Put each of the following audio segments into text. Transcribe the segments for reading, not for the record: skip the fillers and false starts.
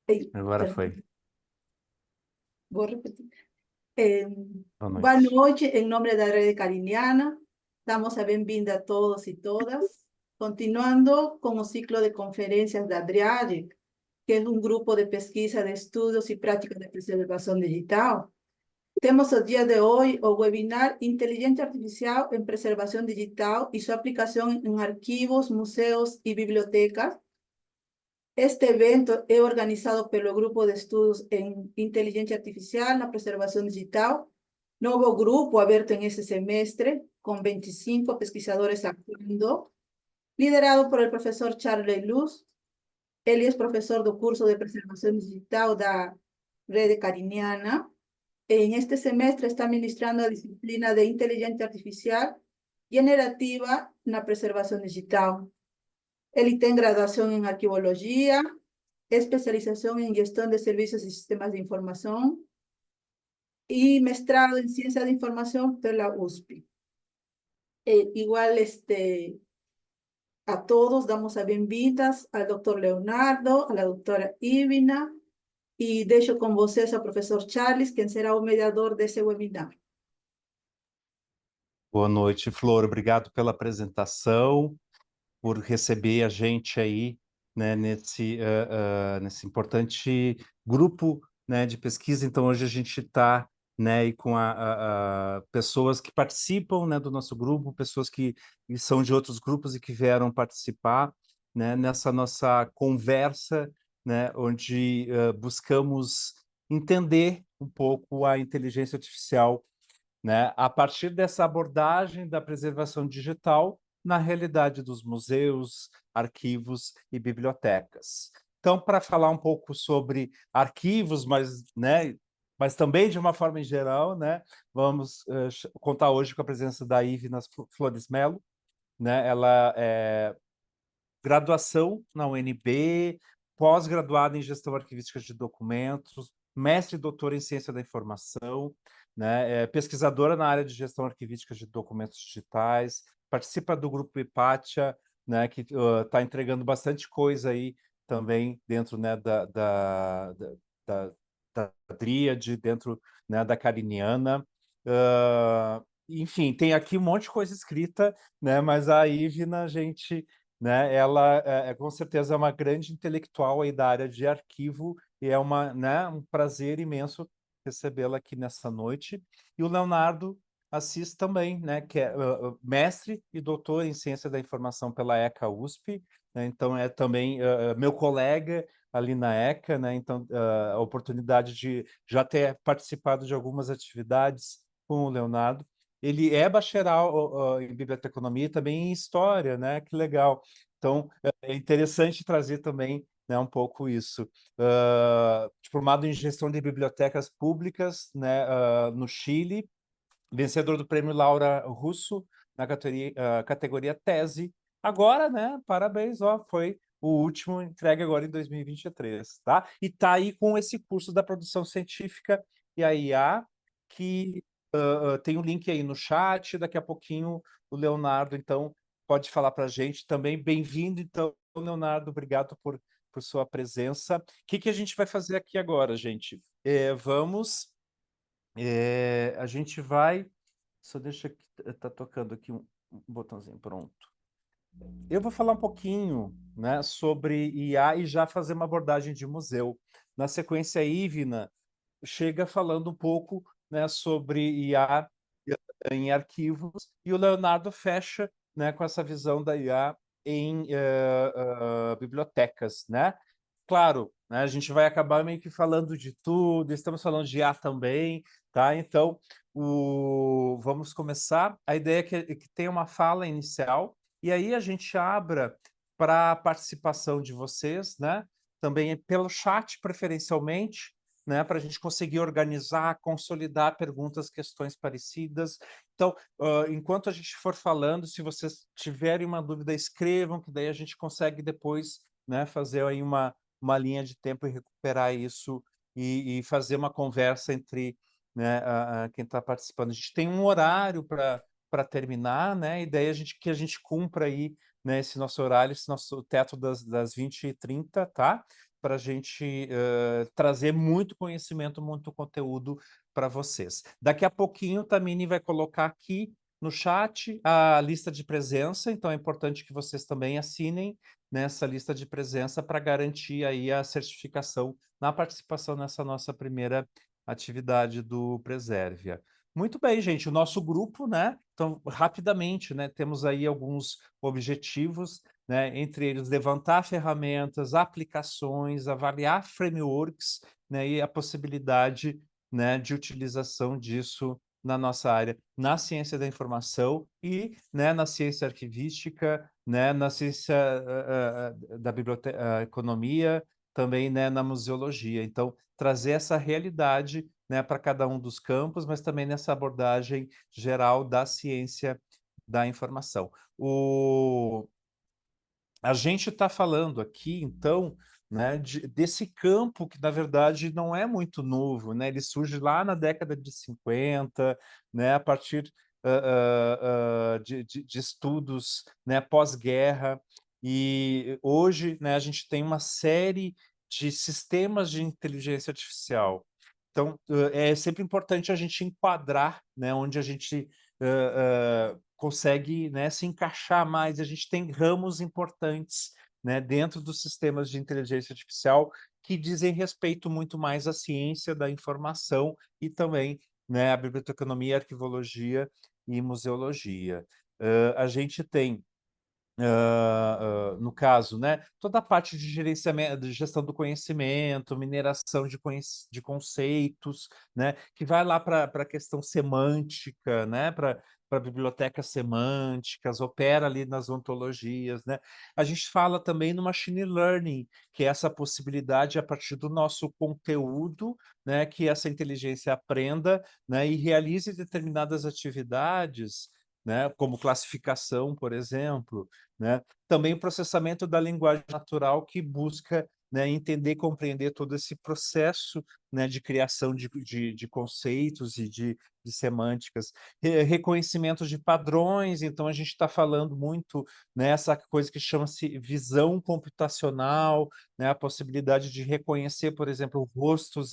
Ei, Agora perdão, foi. vou repetir. Eh, Boa Boa noite. noite, em nome da Rede Cariniana. Damos a bem-vinda a todos e todas. Continuando com o ciclo de conferências da DRIADIC, que é um grupo de pesquisa de estudos e práticas de preservação digital. Temos o dia de hoje o webinar Inteligência Artificial em Preservação Digital e sua aplicação em arquivos, museus e bibliotecas. Este evento é organizado pelo Grupo de Estudos em Inteligência Artificial na Preservação Digital, novo grupo aberto em esse semestre, com 25 pesquisadores atuando, liderado por el professor Charles Luz. Ele é professor do curso de Preservação Digital da Rede Cariniana. En este semestre está ministrando a disciplina de Inteligência Artificial Generativa na Preservação Digital. Ele tem graduação em Arquivologia, especialização em Gestão de Serviços e Sistemas de Informação e mestrado em Ciência da Informação pela USP. Igual a todos damos as bem-vindas ao Dr. Leonardo, à doutora Ivina, e deixo com vocês ao professor Charles, quem será o mediador desse webinar. Boa noite, Flor. Obrigado pela apresentação, por receber a gente aí, né, nesse importante grupo, né, de pesquisa. Então, hoje a gente está, né, aí com pessoas que participam, né, do nosso grupo, pessoas que são de outros grupos e que vieram participar, né, nessa nossa conversa, né, onde buscamos entender um pouco a inteligência artificial, né, a partir dessa abordagem da preservação digital na realidade dos museus, arquivos e bibliotecas. Então, para falar um pouco sobre arquivos, mas também de uma forma em geral, né, vamos contar hoje com a presença da Ivina Flores Melo, né, ela é graduação na UNB, pós-graduada em gestão arquivística de documentos, mestre e doutora em ciência da informação, né, pesquisadora na área de gestão arquivística de documentos digitais, participa do grupo Hipátia, né, que está entregando bastante coisa aí também dentro, né, da, da Dríade, dentro, né, da Cariniana. Enfim, tem aqui um monte de coisa escrita, né, mas a Ivna, a gente, né, ela com certeza uma grande intelectual aí da área de arquivo e é né, um prazer imenso recebê-la aqui nessa noite. E o Leonardo Assis também, né, que é mestre e doutor em ciência da informação pela ECA USP, né, então é também meu colega ali na ECA, né, então a oportunidade de já ter participado de algumas atividades com o Leonardo. Ele é bacharel em biblioteconomia e também em história, né? Que legal. Então, é interessante trazer também, né, um pouco isso. Formado em gestão de bibliotecas públicas, né, no Chile, vencedor do Prêmio Laura Russo na categoria tese. Agora, né, parabéns, ó, foi o último entregue agora em 2023, tá? E tá aí com esse curso da produção científica e a IA, que tem o link aí no chat, daqui a pouquinho o Leonardo, então, pode falar para a gente também. Bem-vindo, então, Leonardo, obrigado por sua presença. O que a gente vai fazer aqui agora, gente? A gente vai... Só deixa que tá tocando aqui um botãozinho, pronto. Eu vou falar um pouquinho, né, sobre IA e já fazer uma abordagem de museu. Na sequência, a Ivina chega falando um pouco, né, sobre IA em arquivos, e o Leonardo fecha, né, com essa visão da IA em bibliotecas, né? Claro, né, a gente vai acabar meio que falando de tudo, estamos falando de IA também, tá? Então, vamos começar. A ideia é que tenha uma fala inicial, e aí a gente abra para a participação de vocês, né? Também pelo chat, preferencialmente, né, para a gente conseguir organizar, consolidar perguntas, questões parecidas. Então, enquanto a gente for falando, se vocês tiverem uma dúvida, escrevam, que daí a gente consegue depois, né, fazer aí uma linha de tempo e recuperar isso e fazer uma conversa entre, né, quem está participando. A gente tem um horário para terminar, né, e daí que a gente cumpra aí, né, esse nosso horário, esse nosso teto das 20h30, tá? para a gente trazer muito conhecimento, muito conteúdo para vocês. Daqui a pouquinho, Tamini vai colocar aqui no chat a lista de presença, então é importante que vocês também assinem nessa lista de presença para garantir aí a certificação na participação nessa nossa primeira atividade do Preservia. Muito bem, gente, o nosso grupo, né? Então, rapidamente, né? Temos aí alguns objetivos, né? Entre eles, levantar ferramentas, aplicações, avaliar frameworks, né? E a possibilidade, né, de utilização disso na nossa área, na ciência da informação e, né, na ciência arquivística, né, na ciência da economia, também, né, na museologia. Então, trazer essa realidade, né, para cada um dos campos, mas também nessa abordagem geral da ciência da informação. A gente está falando aqui, então, né, desse campo que, na verdade, não é muito novo, né? Ele surge lá na década de 50, né, a partir de estudos, né, pós-guerra, e hoje, né, a gente tem uma série de sistemas de inteligência artificial. Então, é sempre importante a gente enquadrar, né, onde a gente consegue, né, se encaixar mais. A gente tem ramos importantes, né, dentro dos sistemas de inteligência artificial que dizem respeito muito mais à ciência da informação e também, né, à biblioteconomia, arquivologia e museologia. A gente tem no caso, né, toda a parte de gerenciamento, de gestão do conhecimento, mineração de conceitos, né, que vai lá para a questão semântica, né, para bibliotecas semânticas, opera ali nas ontologias, né. A gente fala também no machine learning, que é essa possibilidade a partir do nosso conteúdo, né, que essa inteligência aprenda, né, e realize determinadas atividades, né, como classificação, por exemplo, né? Também o processamento da linguagem natural que busca, né, entender e compreender todo esse processo, né, de criação de conceitos e de semânticas. Reconhecimento de padrões, então a gente está falando muito nessa coisa que chama-se visão computacional, né, a possibilidade de reconhecer, por exemplo, rostos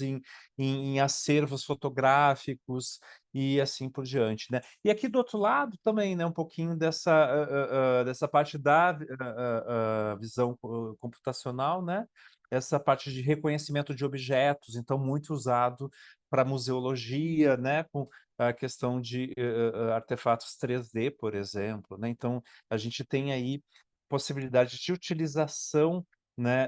em acervos fotográficos e assim por diante, né? E aqui do outro lado também, né, um pouquinho dessa parte da visão computacional, né? Essa parte de reconhecimento de objetos, então muito usado para museologia, né? Com a questão de artefatos 3D, por exemplo, né? Então a gente tem aí possibilidade de utilização, né,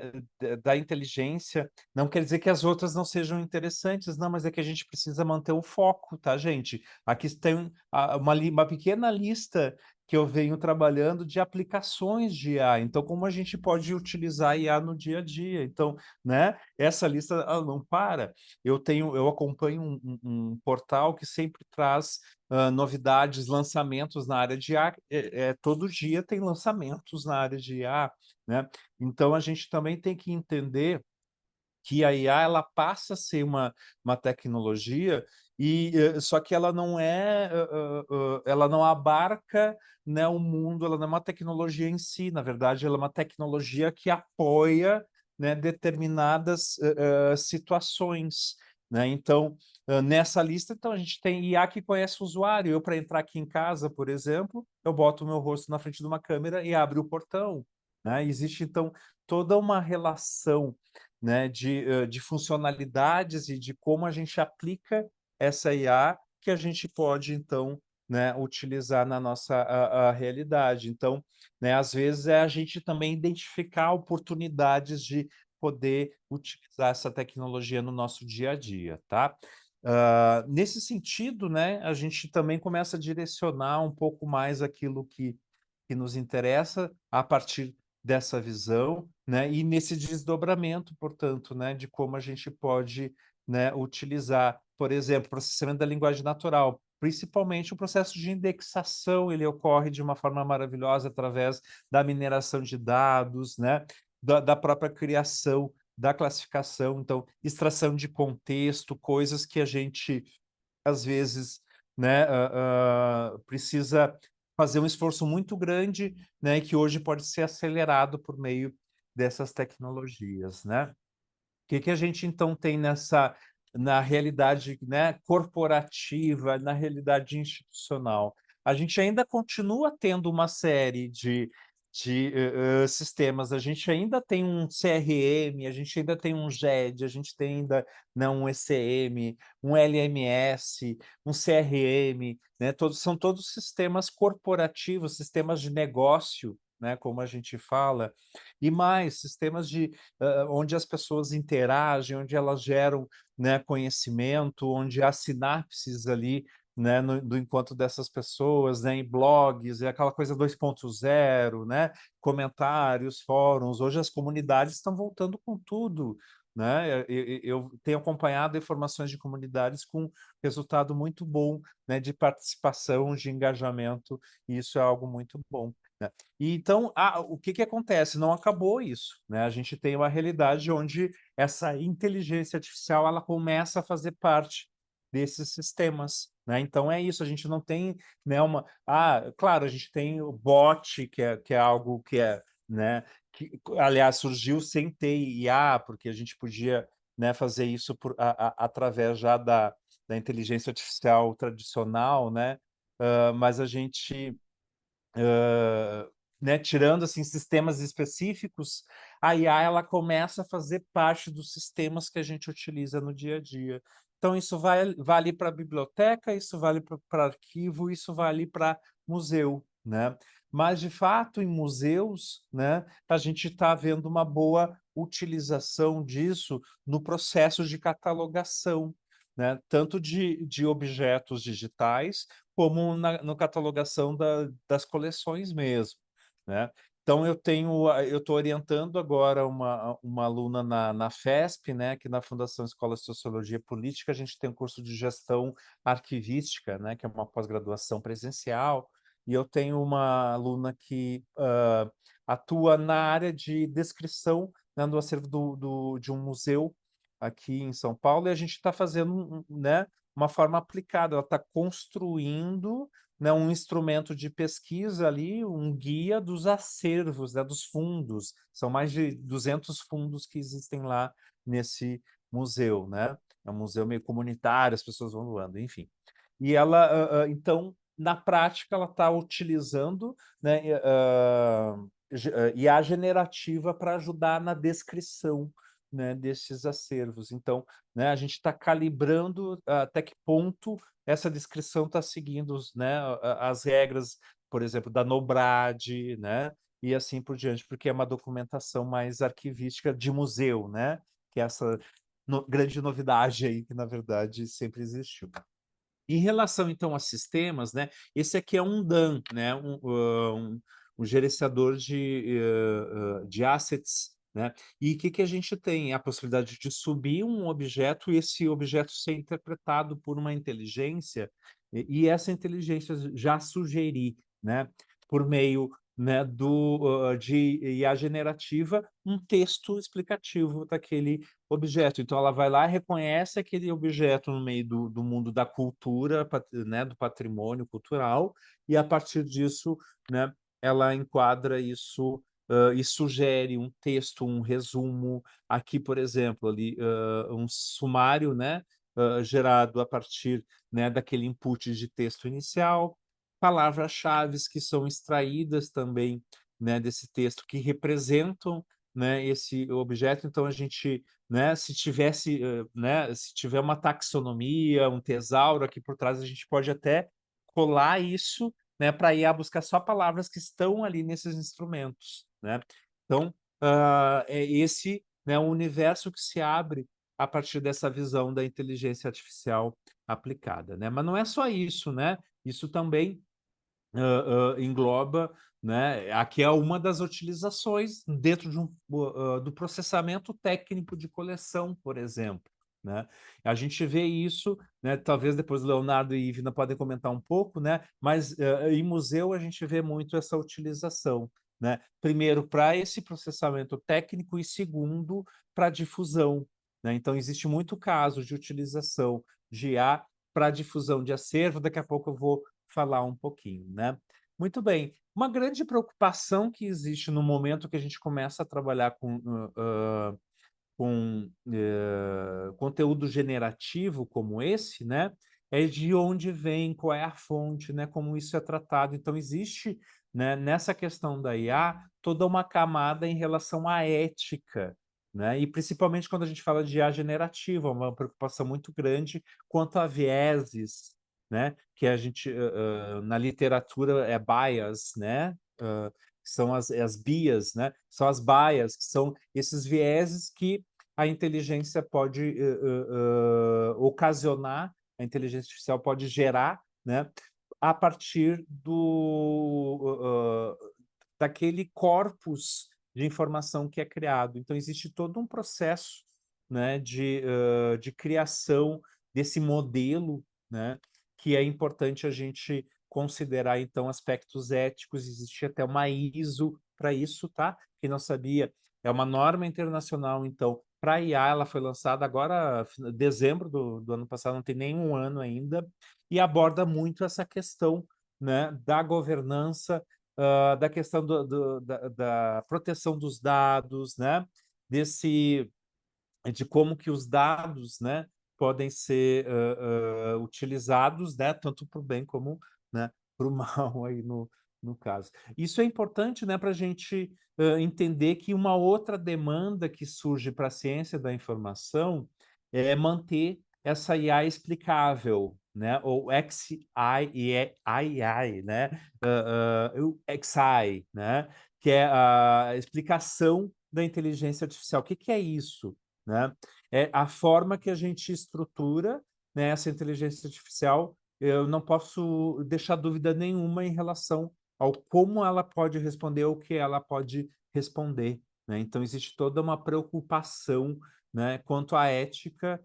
da inteligência. Não quer dizer que as outras não sejam interessantes, não, mas é que a gente precisa manter o foco, tá, gente? Aqui tem uma pequena lista que eu venho trabalhando de aplicações de IA. Então, como a gente pode utilizar a IA no dia a dia? Então, né, essa lista ela não para. Eu acompanho um portal que sempre traz novidades, lançamentos na área de IA. Todo dia tem lançamentos na área de IA, né? Então, a gente também tem que entender que a IA ela passa a ser uma tecnologia e só que ela não ela não abarca, né, o mundo, ela não é uma tecnologia em si, na verdade, ela é uma tecnologia que apoia, né, determinadas situações, né? Então, nessa lista, então a gente tem IA que conhece o usuário. Eu, para entrar aqui em casa, por exemplo, eu boto o meu rosto na frente de uma câmera e abre o portão, né? Existe então toda uma relação, né, de funcionalidades e de como a gente aplica essa IA que a gente pode, então, né, utilizar na nossa a realidade. Então, né, às vezes é a gente também identificar oportunidades de poder utilizar essa tecnologia no nosso dia a dia, tá? Nesse sentido, né, a gente também começa a direcionar um pouco mais aquilo que nos interessa a partir dessa visão, né? E nesse desdobramento, portanto, né, de como a gente pode, né, utilizar, por exemplo, processamento da linguagem natural, principalmente o processo de indexação, ele ocorre de uma forma maravilhosa através da mineração de dados, né, da própria criação da classificação, então, extração de contexto, coisas que a gente, às vezes, né, precisa fazer um esforço muito grande, né, que hoje pode ser acelerado por meio dessas tecnologias, né? que a gente então tem na realidade, né, corporativa, na realidade institucional? A gente ainda continua tendo uma série de sistemas, a gente ainda tem um CRM, a gente ainda tem um GED, a gente tem ainda, né, um ECM, um LMS, um CRM, né, são todos sistemas corporativos, sistemas de negócio, né, como a gente fala, e mais sistemas onde as pessoas interagem, onde elas geram, né, conhecimento, onde há sinapses ali, né, do encontro dessas pessoas, né, em blogs, é aquela coisa 2.0, né, comentários, fóruns. Hoje as comunidades estão voltando com tudo, né? Eu tenho acompanhado informações de comunidades com resultado muito bom, né, de participação, de engajamento, e isso é algo muito bom, né? E então, o que acontece? Não acabou isso, né? A gente tem uma realidade onde essa inteligência artificial ela começa a fazer parte desses sistemas, né? Então é isso, a gente não tem, né, claro, a gente tem o bot, que é algo que é, né, que, aliás, surgiu sem ter IA, porque a gente podia, né, fazer isso através já da inteligência artificial tradicional, né? Mas a gente né, tirando assim sistemas específicos, a IA ela começa a fazer parte dos sistemas que a gente utiliza no dia a dia. Então isso vale para biblioteca, isso vale para arquivo, isso vale para museu, né? Mas de fato em museus, né, a gente está vendo uma boa utilização disso no processo de catalogação, né? Tanto de objetos digitais como no catalogação das coleções mesmo, né? Então eu estou orientando agora uma aluna na FESP, né, aqui na Fundação Escola de Sociologia Política, a gente tem um curso de gestão arquivística, né, que é uma pós-graduação presencial, e eu tenho uma aluna que atua na área de descrição, né, do acervo de um museu aqui em São Paulo, e a gente está fazendo né, uma forma aplicada, ela está construindo, né, um instrumento de pesquisa ali, um guia dos acervos, né, dos fundos. São mais de 200 fundos que existem lá nesse museu, né? É um museu meio comunitário, as pessoas vão doando, enfim. E ela, então, na prática, ela está utilizando, né, IA generativa para ajudar na descrição, né, desses acervos. Então, né, a gente está calibrando até que ponto essa descrição está seguindo né, as regras, por exemplo, da NOBRAD, né, e assim por diante, porque é uma documentação mais arquivística de museu, né, que é essa grande novidade aí que, na verdade, sempre existiu. Em relação, então, a sistemas, né, esse aqui é um DAM, né, um gerenciador de assets, né, e o que a gente tem? A possibilidade de subir um objeto e esse objeto ser interpretado por uma inteligência, e essa inteligência já sugerir, né, por meio né, de IA generativa, um texto explicativo daquele objeto. Então, ela vai lá, reconhece aquele objeto no meio do mundo da cultura, né, do patrimônio cultural, e a partir disso, né, ela enquadra isso e sugere um texto, um resumo. Aqui, por exemplo, ali, um sumário, né, gerado a partir né, daquele input de texto inicial, palavras-chave que são extraídas também né, desse texto, que representam né, esse objeto. Então, a gente né, se tivesse, né, se tiver uma taxonomia, um tesauro aqui por trás, a gente pode até colar isso, né, para ir a buscar só palavras que estão ali nesses instrumentos, né? Então, é esse, né, o universo que se abre a partir dessa visão da inteligência artificial aplicada, né? Mas não é só isso, né? Isso também engloba, né? Aqui é uma das utilizações dentro do processamento técnico de coleção, por exemplo. Né? A gente vê isso, né? Talvez depois o Leonardo e Ivna podem comentar um pouco, né? Mas em museu a gente vê muito essa utilização. Né? Primeiro, para esse processamento técnico, e segundo, para difusão. Né? Então, existe muito caso de utilização de IA para difusão de acervo. Daqui a pouco eu vou falar um pouquinho, né? Muito bem. Uma grande preocupação que existe no momento que a gente começa a trabalhar com com conteúdo generativo como esse, né, é de onde vem, qual é a fonte, né, como isso é tratado. Então, existe, né, nessa questão da IA, toda uma camada em relação à ética, né, e principalmente quando a gente fala de IA generativa, uma preocupação muito grande quanto a vieses, né, que a gente, na literatura é bias, né, que são as bias, né, são as bias, que são esses vieses que a inteligência pode ocasionar, a inteligência artificial pode gerar, né, a partir daquele corpus de informação que é criado. Então, existe todo um processo, né, de criação desse modelo, né, que é importante a gente considerar, então, aspectos éticos. Existe até uma ISO para isso, tá? Quem não sabia, é uma norma internacional, então, para IA. Ela foi lançada agora, dezembro do ano passado, não tem nenhum ano ainda, e aborda muito essa questão, né, da governança, da questão da proteção dos dados, né, de como que os dados, né, podem ser utilizados, né, tanto para o bem como, né, para o mal aí no caso. Isso é importante, né, para a gente entender que uma outra demanda que surge para a ciência da informação é manter essa IA explicável, né, ou XI e AI, né, o XI, né, que é a explicação da inteligência artificial. O que que é isso? Né? É a forma que a gente estrutura, né, essa inteligência artificial. Eu não posso deixar dúvida nenhuma em relação ao como ela pode responder, o que ela pode responder, né? Então, existe toda uma preocupação, né, quanto à ética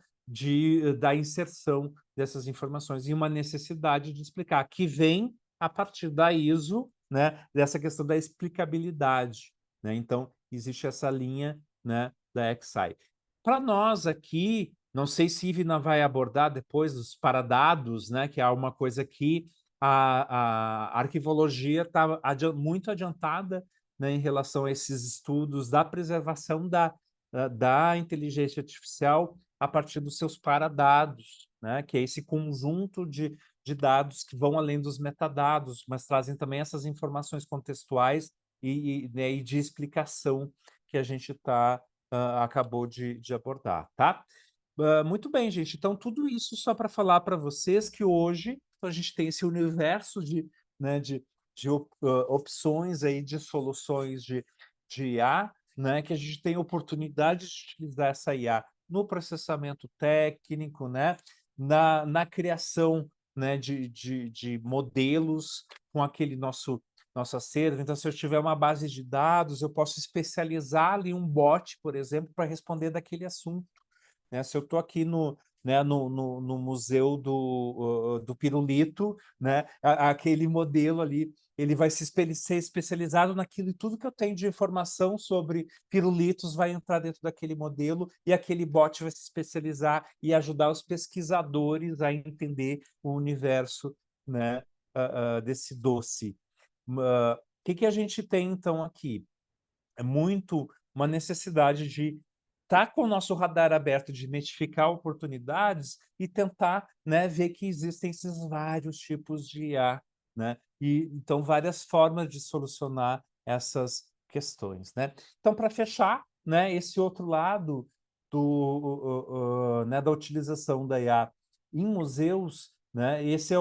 da inserção dessas informações e uma necessidade de explicar, que vem a partir da ISO, né, dessa questão da explicabilidade, né? Então, existe essa linha, né, da XI. Para nós aqui, não sei se Ivna vai abordar depois os paradados, né, que é uma coisa que a arquivologia está muito adiantada, né, em relação a esses estudos da preservação da inteligência artificial a partir dos seus paradados, né, que é esse conjunto de dados que vão além dos metadados, mas trazem também essas informações contextuais né, e de explicação que a gente acabou de abordar, tá? Muito bem, gente. Então, tudo isso só para falar para vocês que hoje a gente tem esse universo né, opções aí de soluções de IA, né, que a gente tem oportunidade de utilizar essa IA no processamento técnico, né, na criação, né, de modelos com aquele nosso acervo. Então, se eu tiver uma base de dados, eu posso especializar ali um bot, por exemplo, para responder daquele assunto, né? Se eu estou aqui no museu do pirulito, né? Aquele modelo ali, ele vai ser especializado naquilo, e tudo que eu tenho de informação sobre pirulitos vai entrar dentro daquele modelo, e aquele bot vai se especializar e ajudar os pesquisadores a entender o universo, né, desse doce. O que a gente tem, então, aqui? É muito uma necessidade de estar com o nosso radar aberto, de identificar oportunidades e tentar, né, ver que existem esses vários tipos de IA, né? E então várias formas de solucionar essas questões, né? Então, para fechar, né, esse outro lado né, da utilização da IA em museus, né? Esse é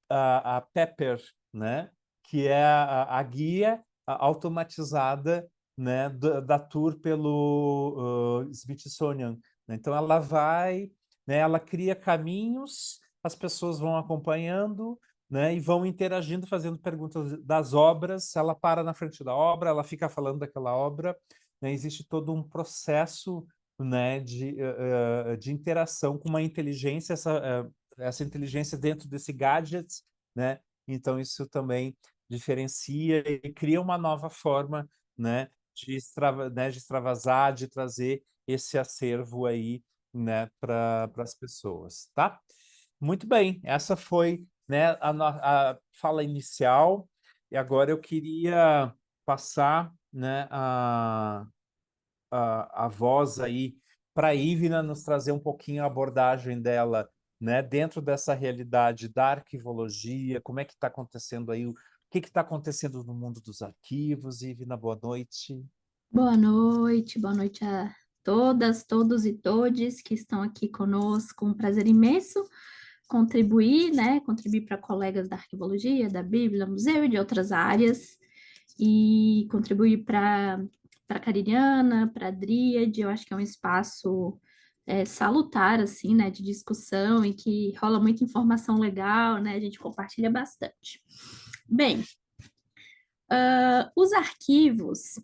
a Pepper, né? Que é a guia automatizada, né, da tour pelo Smithsonian, né? Então ela vai, né, ela cria caminhos, as pessoas vão acompanhando, né, e vão interagindo, fazendo perguntas das obras. Ela para na frente da obra, ela fica falando daquela obra, né? Existe todo um processo, né, de interação com uma inteligência, essa inteligência dentro desse gadget, né? Então isso também diferencia e cria uma nova forma, né, de extravasar, de trazer esse acervo aí, né, para as pessoas, tá? Muito bem, essa foi, né, a fala inicial, e agora eu queria passar, né, a voz aí para a Ivna nos trazer um pouquinho a abordagem dela, né, dentro dessa realidade da arquivologia, como é que está acontecendo aí, o que está acontecendo no mundo dos arquivos. Ivna, boa noite. Boa noite a todas, todos e todes que estão aqui conosco. Um prazer imenso contribuir, né? Contribuir para colegas da arquivologia, da Bíblia, museu e de outras áreas, e contribuir para a Caririana, para a Dríade. Eu acho que é um espaço salutar, assim, né? De discussão, em que rola muita informação legal, né? A gente compartilha bastante. Bem, os arquivos.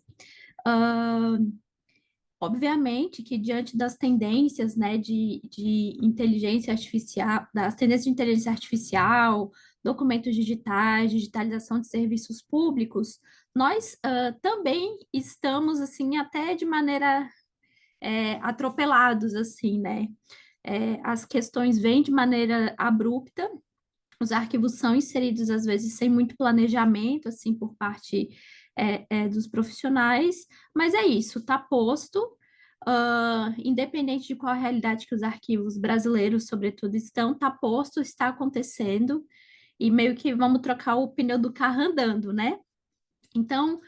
Obviamente que diante das tendências, né, de inteligência artificial, das tendências de inteligência artificial, documentos digitais, digitalização de serviços públicos, nós também estamos, assim, até de maneira atropelados, assim, né? As questões vêm de maneira abrupta, os arquivos são inseridos, às vezes, sem muito planejamento, assim, por parte dos profissionais, mas é isso, está posto, independente de qual a realidade que os arquivos brasileiros, sobretudo, estão, está posto, está acontecendo, e meio que vamos trocar o pneu do carro andando, né? Então,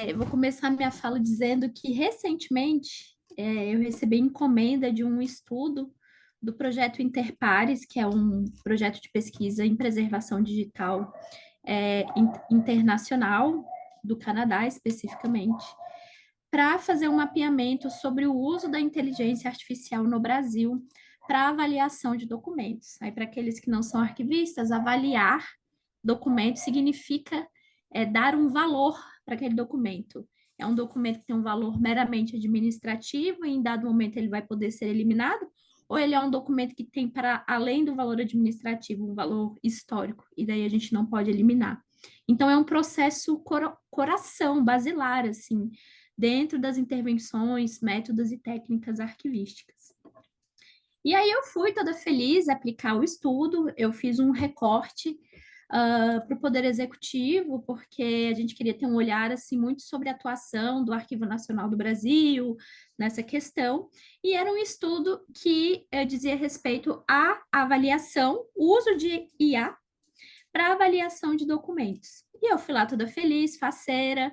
eu vou começar minha fala dizendo que, recentemente, eu recebi encomenda de um estudo do projeto Interpares, que é um projeto de pesquisa em preservação digital internacional, do Canadá especificamente, para fazer um mapeamento sobre o uso da inteligência artificial no Brasil para avaliação de documentos. Aí, para aqueles que não são arquivistas, avaliar documentos significa dar um valor para aquele documento. É um documento que tem um valor meramente administrativo e em dado momento ele vai poder ser eliminado, ou ele é um documento que tem, para além do valor administrativo, um valor histórico, e daí a gente não pode eliminar. Então, é um processo coração, basilar, assim, dentro das intervenções, métodos e técnicas arquivísticas. E aí eu fui toda feliz aplicar o estudo, eu fiz um recorte para o Poder Executivo, porque a gente queria ter um olhar assim muito sobre a atuação do Arquivo Nacional do Brasil nessa questão, e era um estudo que dizia respeito à avaliação, o uso de IA para avaliação de documentos. E eu fui lá toda feliz, faceira,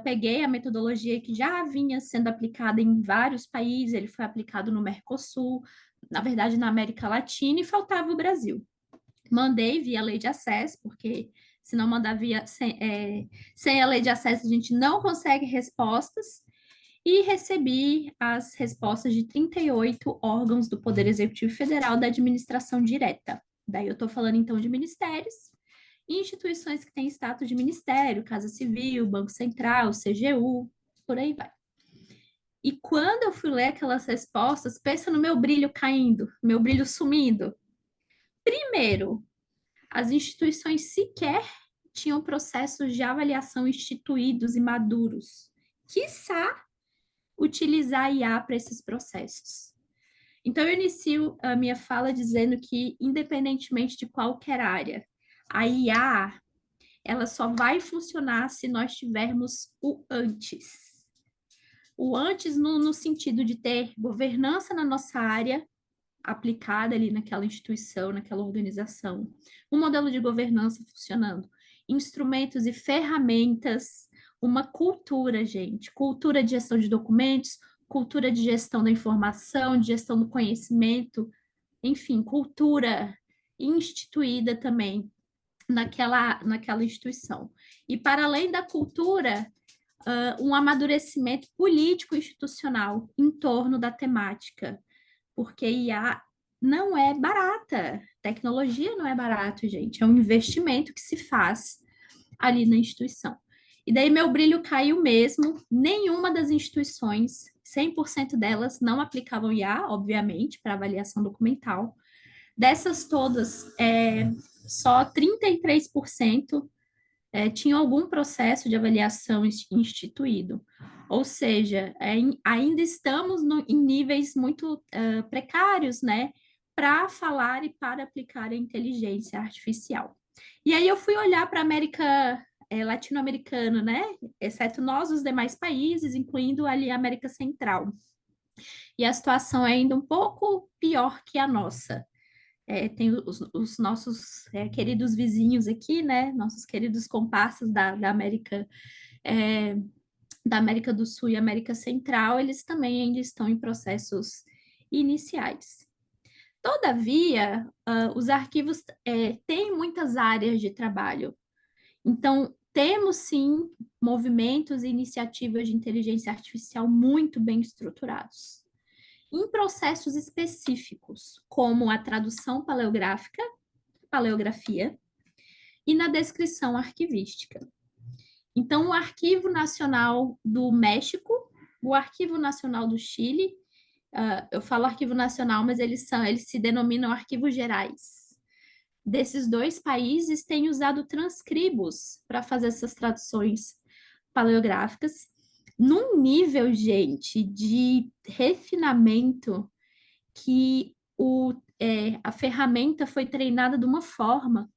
peguei a metodologia que já vinha sendo aplicada em vários países, ele foi aplicado no Mercosul, na verdade na América Latina, e faltava o Brasil. Mandei via lei de acesso, porque se não mandar sem a lei de acesso, a gente não consegue respostas, e recebi as respostas de 38 órgãos do Poder Executivo Federal da administração direta. Daí eu estou falando, então, de ministérios, instituições que têm status de ministério, Casa Civil, Banco Central, CGU, por aí vai. E quando eu fui ler aquelas respostas, pensa no meu brilho caindo, meu brilho sumindo. Primeiro, as instituições sequer tinham processos de avaliação instituídos e maduros, quiçá utilizar IA para esses processos. Então, eu inicio a minha fala dizendo que, independentemente de qualquer área, a IA, ela só vai funcionar se nós tivermos o antes. O antes no sentido de ter governança na nossa área, aplicada ali naquela instituição, naquela organização, um modelo de governança funcionando, instrumentos e ferramentas, uma cultura, gente, cultura de gestão de documentos, cultura de gestão da informação, de gestão do conhecimento, enfim, cultura instituída também naquela instituição. E para além da cultura, um amadurecimento político institucional em torno da temática, porque IA não é barata, tecnologia não é barato, gente, é um investimento que se faz ali na instituição. E daí meu brilho caiu mesmo, nenhuma das instituições, 100% delas não aplicavam IA, obviamente, para avaliação documental. Dessas todas, só 33% tinham algum processo de avaliação instituído. Ou seja, ainda estamos em níveis muito precários, né, para falar e para aplicar a inteligência artificial. E aí eu fui olhar para a América latino-americano, né? Exceto nós, os demais países, incluindo ali a América Central. E a situação é ainda um pouco pior que a nossa. Tem os nossos queridos vizinhos aqui, né? Nossos queridos comparsas da América do Sul e América Central, eles também ainda estão em processos iniciais. Todavia, os arquivos têm muitas áreas de trabalho. Então, temos sim movimentos e iniciativas de inteligência artificial muito bem estruturados, em processos específicos, como a tradução paleográfica, paleografia, e na descrição arquivística. Então, o Arquivo Nacional do México, o Arquivo Nacional do Chile, eu falo Arquivo Nacional, mas eles se denominam arquivos gerais. Desses dois países têm usado transcribos para fazer essas traduções paleográficas, num nível, gente, de refinamento que a ferramenta foi treinada de uma forma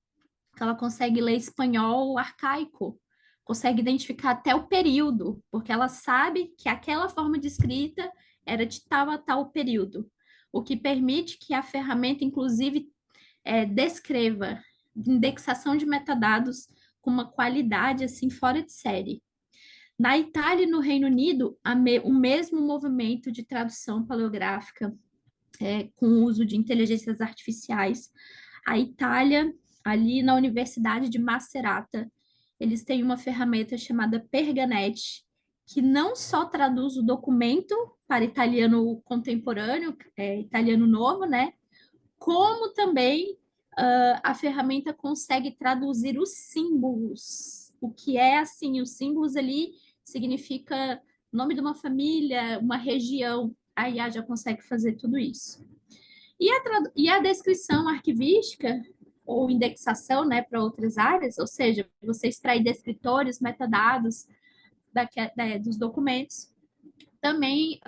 que ela consegue ler espanhol arcaico, consegue identificar até o período, porque ela sabe que aquela forma de escrita era de tal a tal período, o que permite que a ferramenta, inclusive, descreva indexação de metadados com uma qualidade assim fora de série. Na Itália e no Reino Unido, o mesmo movimento de tradução paleográfica com o uso de inteligências artificiais. A Itália, ali na Universidade de Macerata, eles têm uma ferramenta chamada Perganet, que não só traduz o documento para italiano contemporâneo, italiano novo, né? Como também a ferramenta consegue traduzir os símbolos. O que é assim, os símbolos ali significa nome de uma família, uma região. A IA já consegue fazer tudo isso. E a descrição arquivística, ou indexação, né, para outras áreas, ou seja, você extrair descritores, metadados dos documentos. Também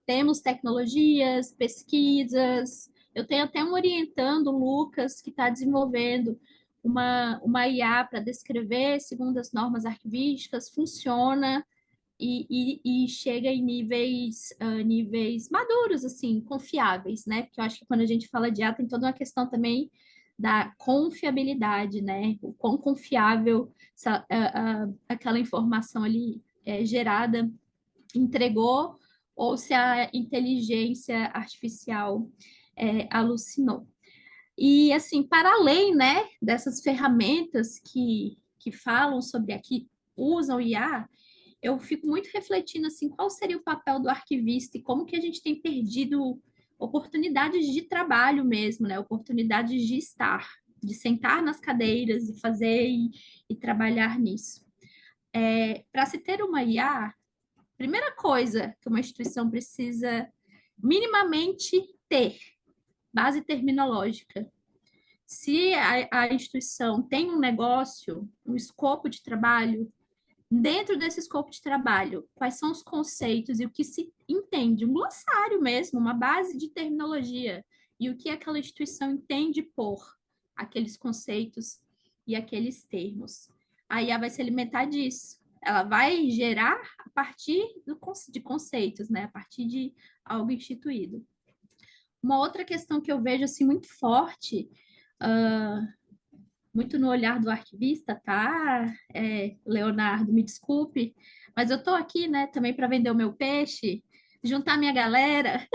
temos tecnologias, pesquisas. Eu tenho até um orientando, o Lucas, que está desenvolvendo uma IA para descrever segundo as normas arquivísticas, funciona e chega em níveis maduros, assim, confiáveis, né? Porque eu acho que quando a gente fala de IA, tem toda uma questão também da confiabilidade, né? O quão confiável aquela informação ali gerada entregou ou se a inteligência artificial alucinou. E, assim, para além, né, dessas ferramentas que falam sobre aqui, usam IA, eu fico muito refletindo, assim, qual seria o papel do arquivista e como que a gente tem perdido oportunidades de trabalho mesmo, né, oportunidades de sentar nas cadeiras e fazer e trabalhar nisso. Para se ter uma IA, primeira coisa que uma instituição precisa minimamente ter, base terminológica. Se a instituição tem um negócio, um escopo de trabalho, dentro desse escopo de trabalho, quais são os conceitos e o que se entende, um glossário mesmo, uma base de terminologia, e o que aquela instituição entende por aqueles conceitos e aqueles termos. Aí ela vai se alimentar disso. Ela vai gerar a partir de conceitos, né? A partir de algo instituído. Uma outra questão que eu vejo assim muito forte, muito no olhar do arquivista, tá? Leonardo, me desculpe, mas eu estou aqui, né, também para vender o meu peixe, juntar minha galera.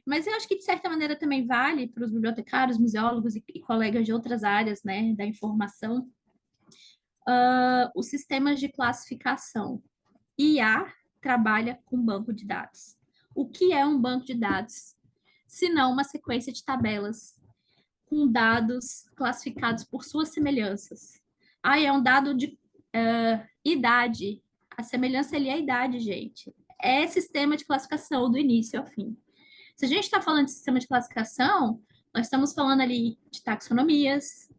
Mas eu acho que, de certa maneira, também vale para os bibliotecários, museólogos e colegas de outras áreas, né, da informação, os sistemas de classificação. IA trabalha com banco de dados. O que é um banco de dados? Se não uma sequência de tabelas com dados classificados por suas semelhanças. É um dado de idade. A semelhança ali é a idade, gente. É sistema de classificação do início ao fim. Se a gente está falando de sistema de classificação, nós estamos falando ali de taxonomias,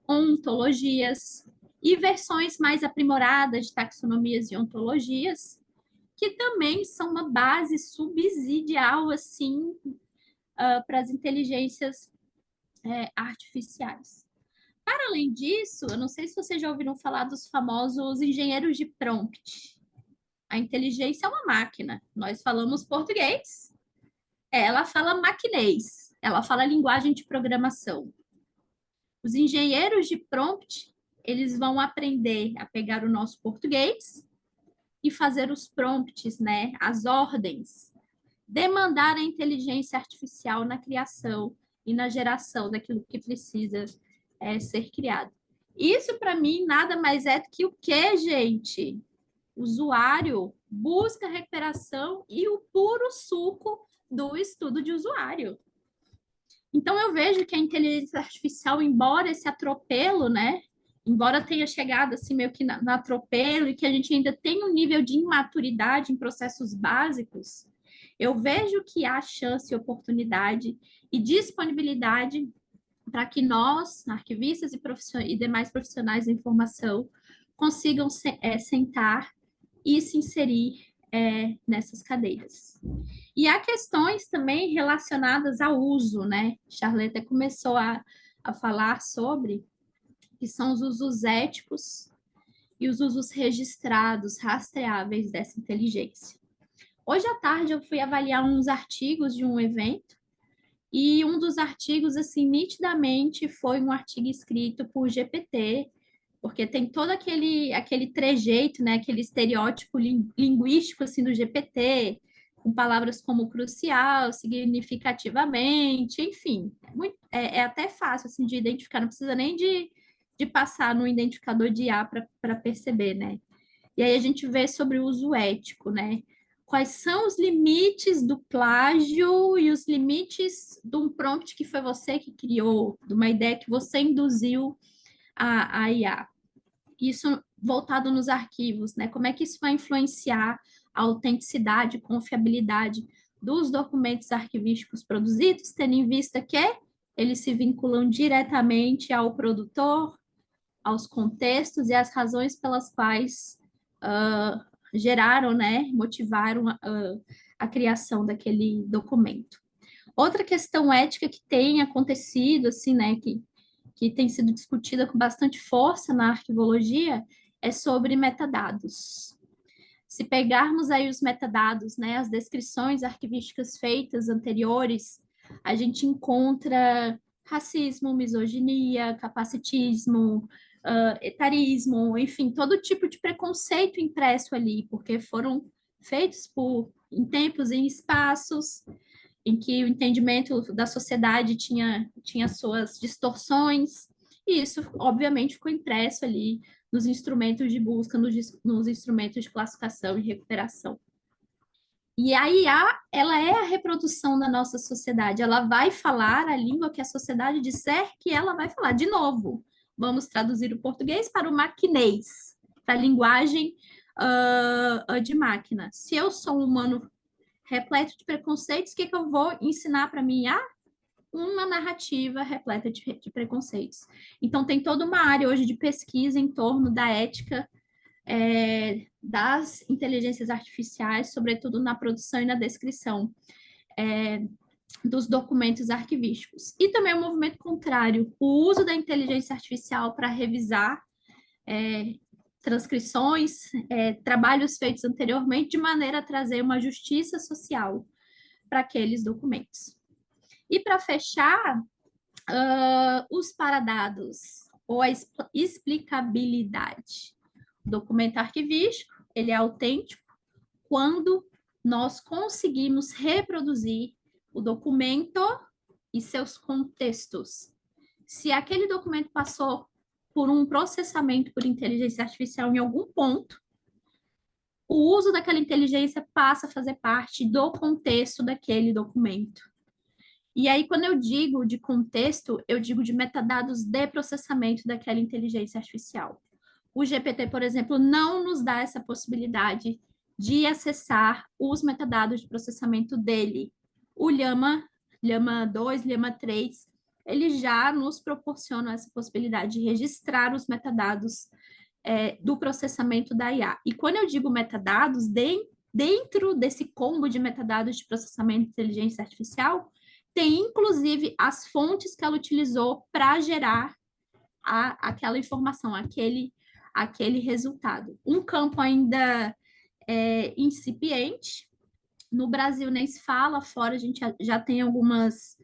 ontologias e versões mais aprimoradas de taxonomias e ontologias, que também são uma base subsidial, assim, para as inteligências artificiais. Além disso, eu não sei se vocês já ouviram falar dos famosos engenheiros de prompt. A inteligência é uma máquina. Nós falamos português, ela fala maquinês, ela fala linguagem de programação. Os engenheiros de prompt, eles vão aprender a pegar o nosso português e fazer os prompts, né, as ordens, demandar a inteligência artificial na criação e na geração daquilo que precisa ser criado. Isso, para mim, nada mais é do que o que, gente? O usuário busca recuperação e o puro suco do estudo de usuário. Então, eu vejo que a inteligência artificial, embora esse atropelo, né, embora tenha chegado assim meio que no atropelo e que a gente ainda tem um nível de imaturidade em processos básicos, eu vejo que há chance, oportunidade e disponibilidade para que nós, arquivistas e demais profissionais da informação, consigam sentar e se inserir nessas cadeiras. E há questões também relacionadas ao uso, né? Charleta começou a falar sobre, que são os usos éticos e os usos registrados, rastreáveis dessa inteligência. Hoje à tarde eu fui avaliar uns artigos de um evento e um dos artigos, assim, nitidamente foi um artigo escrito por GPT, porque tem todo aquele trejeito, né, aquele estereótipo linguístico, assim, do GPT, com palavras como crucial, significativamente, enfim, é até fácil, assim, de identificar, não precisa nem de passar no identificador de IA para perceber, né? E aí a gente vê sobre o uso ético, né? Quais são os limites do plágio e os limites de um prompt que foi você que criou, de uma ideia que você induziu a IA. Isso voltado nos arquivos, né? Como é que isso vai influenciar a autenticidade, confiabilidade dos documentos arquivísticos produzidos, tendo em vista que eles se vinculam diretamente ao produtor, aos contextos e às razões pelas quais geraram, né, motivaram a criação daquele documento. Outra questão ética que tem acontecido, assim, né, que tem sido discutida com bastante força na arquivologia, é sobre metadados. Se pegarmos aí os metadados, né, as descrições arquivísticas feitas anteriores, a gente encontra racismo, misoginia, capacitismo, etarismo, enfim, todo tipo de preconceito impresso ali, porque foram feitos em tempos e em espaços em que o entendimento da sociedade tinha suas distorções, e isso, obviamente, ficou impresso ali nos instrumentos de busca, nos instrumentos de classificação e recuperação. E a IA, ela é a reprodução da nossa sociedade, ela vai falar a língua que a sociedade disser que ela vai falar. De novo, vamos traduzir o português para o maquinês, para a linguagem de máquina. Se eu sou um humano repleto de preconceitos, o que eu vou ensinar para mim? Uma narrativa repleta de preconceitos. Então, tem toda uma área hoje de pesquisa em torno da ética das inteligências artificiais, sobretudo na produção e na descrição dos documentos arquivísticos. E também o movimento contrário, o uso da inteligência artificial para revisar transcrições, trabalhos feitos anteriormente, de maneira a trazer uma justiça social para aqueles documentos. E para fechar, os paradados, ou a explicabilidade. O documento arquivístico, ele é autêntico quando nós conseguimos reproduzir o documento e seus contextos. Se aquele documento passou por um processamento por inteligência artificial em algum ponto, o uso daquela inteligência passa a fazer parte do contexto daquele documento. E aí, quando eu digo de contexto, eu digo de metadados de processamento daquela inteligência artificial. O GPT, por exemplo, não nos dá essa possibilidade de acessar os metadados de processamento dele. O Llama 2, Llama 3, ele já nos proporciona essa possibilidade de registrar os metadados do processamento da IA. E quando eu digo metadados, dentro desse combo de metadados de processamento de inteligência artificial, tem inclusive as fontes que ela utilizou para gerar aquela informação, aquele resultado. Um campo ainda incipiente. No Brasil nem se fala, fora a gente já tem algumas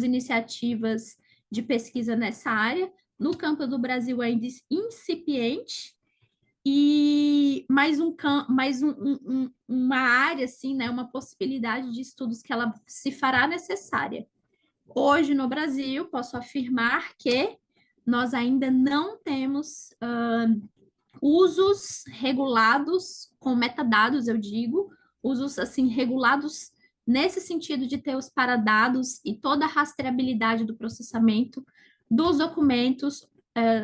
iniciativas de pesquisa nessa área. No campo do Brasil ainda incipiente, e uma área, assim, né, uma possibilidade de estudos que ela se fará necessária. Hoje, no Brasil, posso afirmar que nós ainda não temos usos regulados com metadados, eu digo, usos, assim, regulados nesse sentido de ter os paradados e toda a rastreabilidade do processamento dos documentos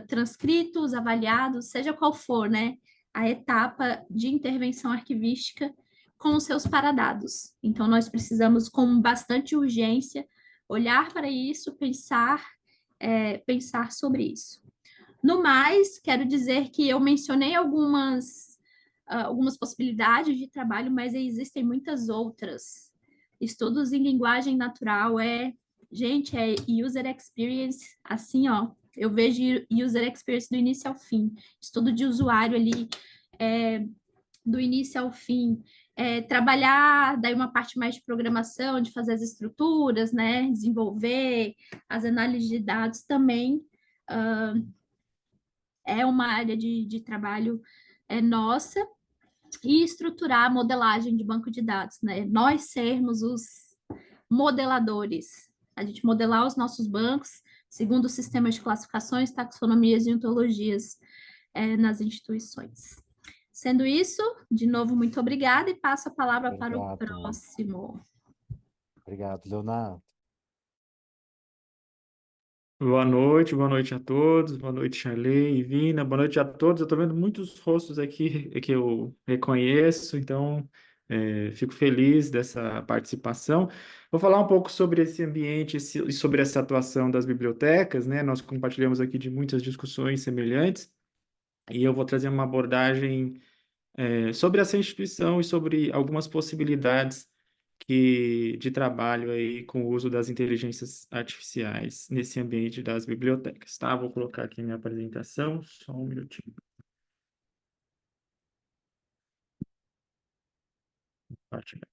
transcritos, avaliados, seja qual for, né, a etapa de intervenção arquivística com os seus paradados. Então, nós precisamos, com bastante urgência, olhar para isso, pensar sobre isso. No mais, quero dizer que eu mencionei algumas possibilidades de trabalho, mas existem muitas outras. Estudos em linguagem natural gente, é user experience, assim, ó, eu vejo user experience do início ao fim, estudo de usuário ali, do início ao fim, trabalhar daí uma parte mais de programação, de fazer as estruturas, né, desenvolver as análises de dados também, é uma área de trabalho nossa, e estruturar a modelagem de banco de dados, né? Nós sermos os modeladores, a gente modelar os nossos bancos segundo sistemas de classificações, taxonomias e ontologias nas instituições. Sendo isso, de novo, muito obrigada e passo a palavra para o próximo. Obrigado, Leonardo. Boa noite a todos, boa noite, Charley e Vina, boa noite a todos. Eu estou vendo muitos rostos aqui que eu reconheço, então fico feliz dessa participação. Vou falar um pouco sobre esse ambiente e sobre essa atuação das bibliotecas, né? Nós compartilhamos aqui de muitas discussões semelhantes, e eu vou trazer uma abordagem sobre essa instituição e sobre algumas possibilidades de trabalho aí com o uso das inteligências artificiais nesse ambiente das bibliotecas, tá? Vou colocar aqui minha apresentação, só um minutinho. Compartilhar.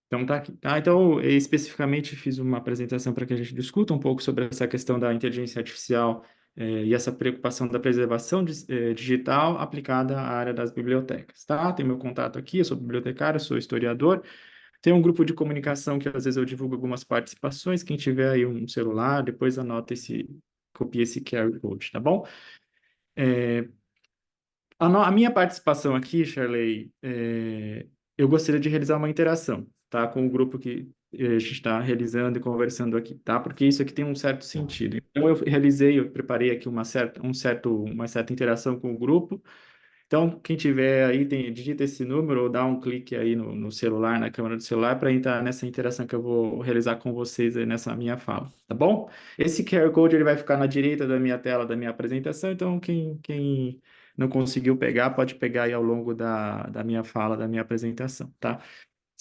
Então, tá aqui, tá? Então, eu especificamente fiz uma apresentação para que a gente discuta um pouco sobre essa questão da inteligência artificial e essa preocupação da preservação digital aplicada à área das bibliotecas, tá? Tem meu contato aqui, eu sou bibliotecário, sou historiador, tem um grupo de comunicação que às vezes eu divulgo algumas participações, quem tiver aí um celular, depois copia esse QR Code, tá bom? A minha participação aqui, Charley, eu gostaria de realizar uma interação, tá? Com o grupo que a gente está realizando e conversando aqui, tá? Porque isso aqui tem um certo sentido. Então, eu preparei aqui uma certa interação com o grupo. Então, quem tiver aí, digita esse número ou dá um clique aí no celular, na câmera do celular, para entrar nessa interação que eu vou realizar com vocês aí nessa minha fala, tá bom? Esse QR Code ele vai ficar na direita da minha tela, da minha apresentação, então quem não conseguiu pegar, pode pegar aí ao longo da minha fala, da minha apresentação, tá?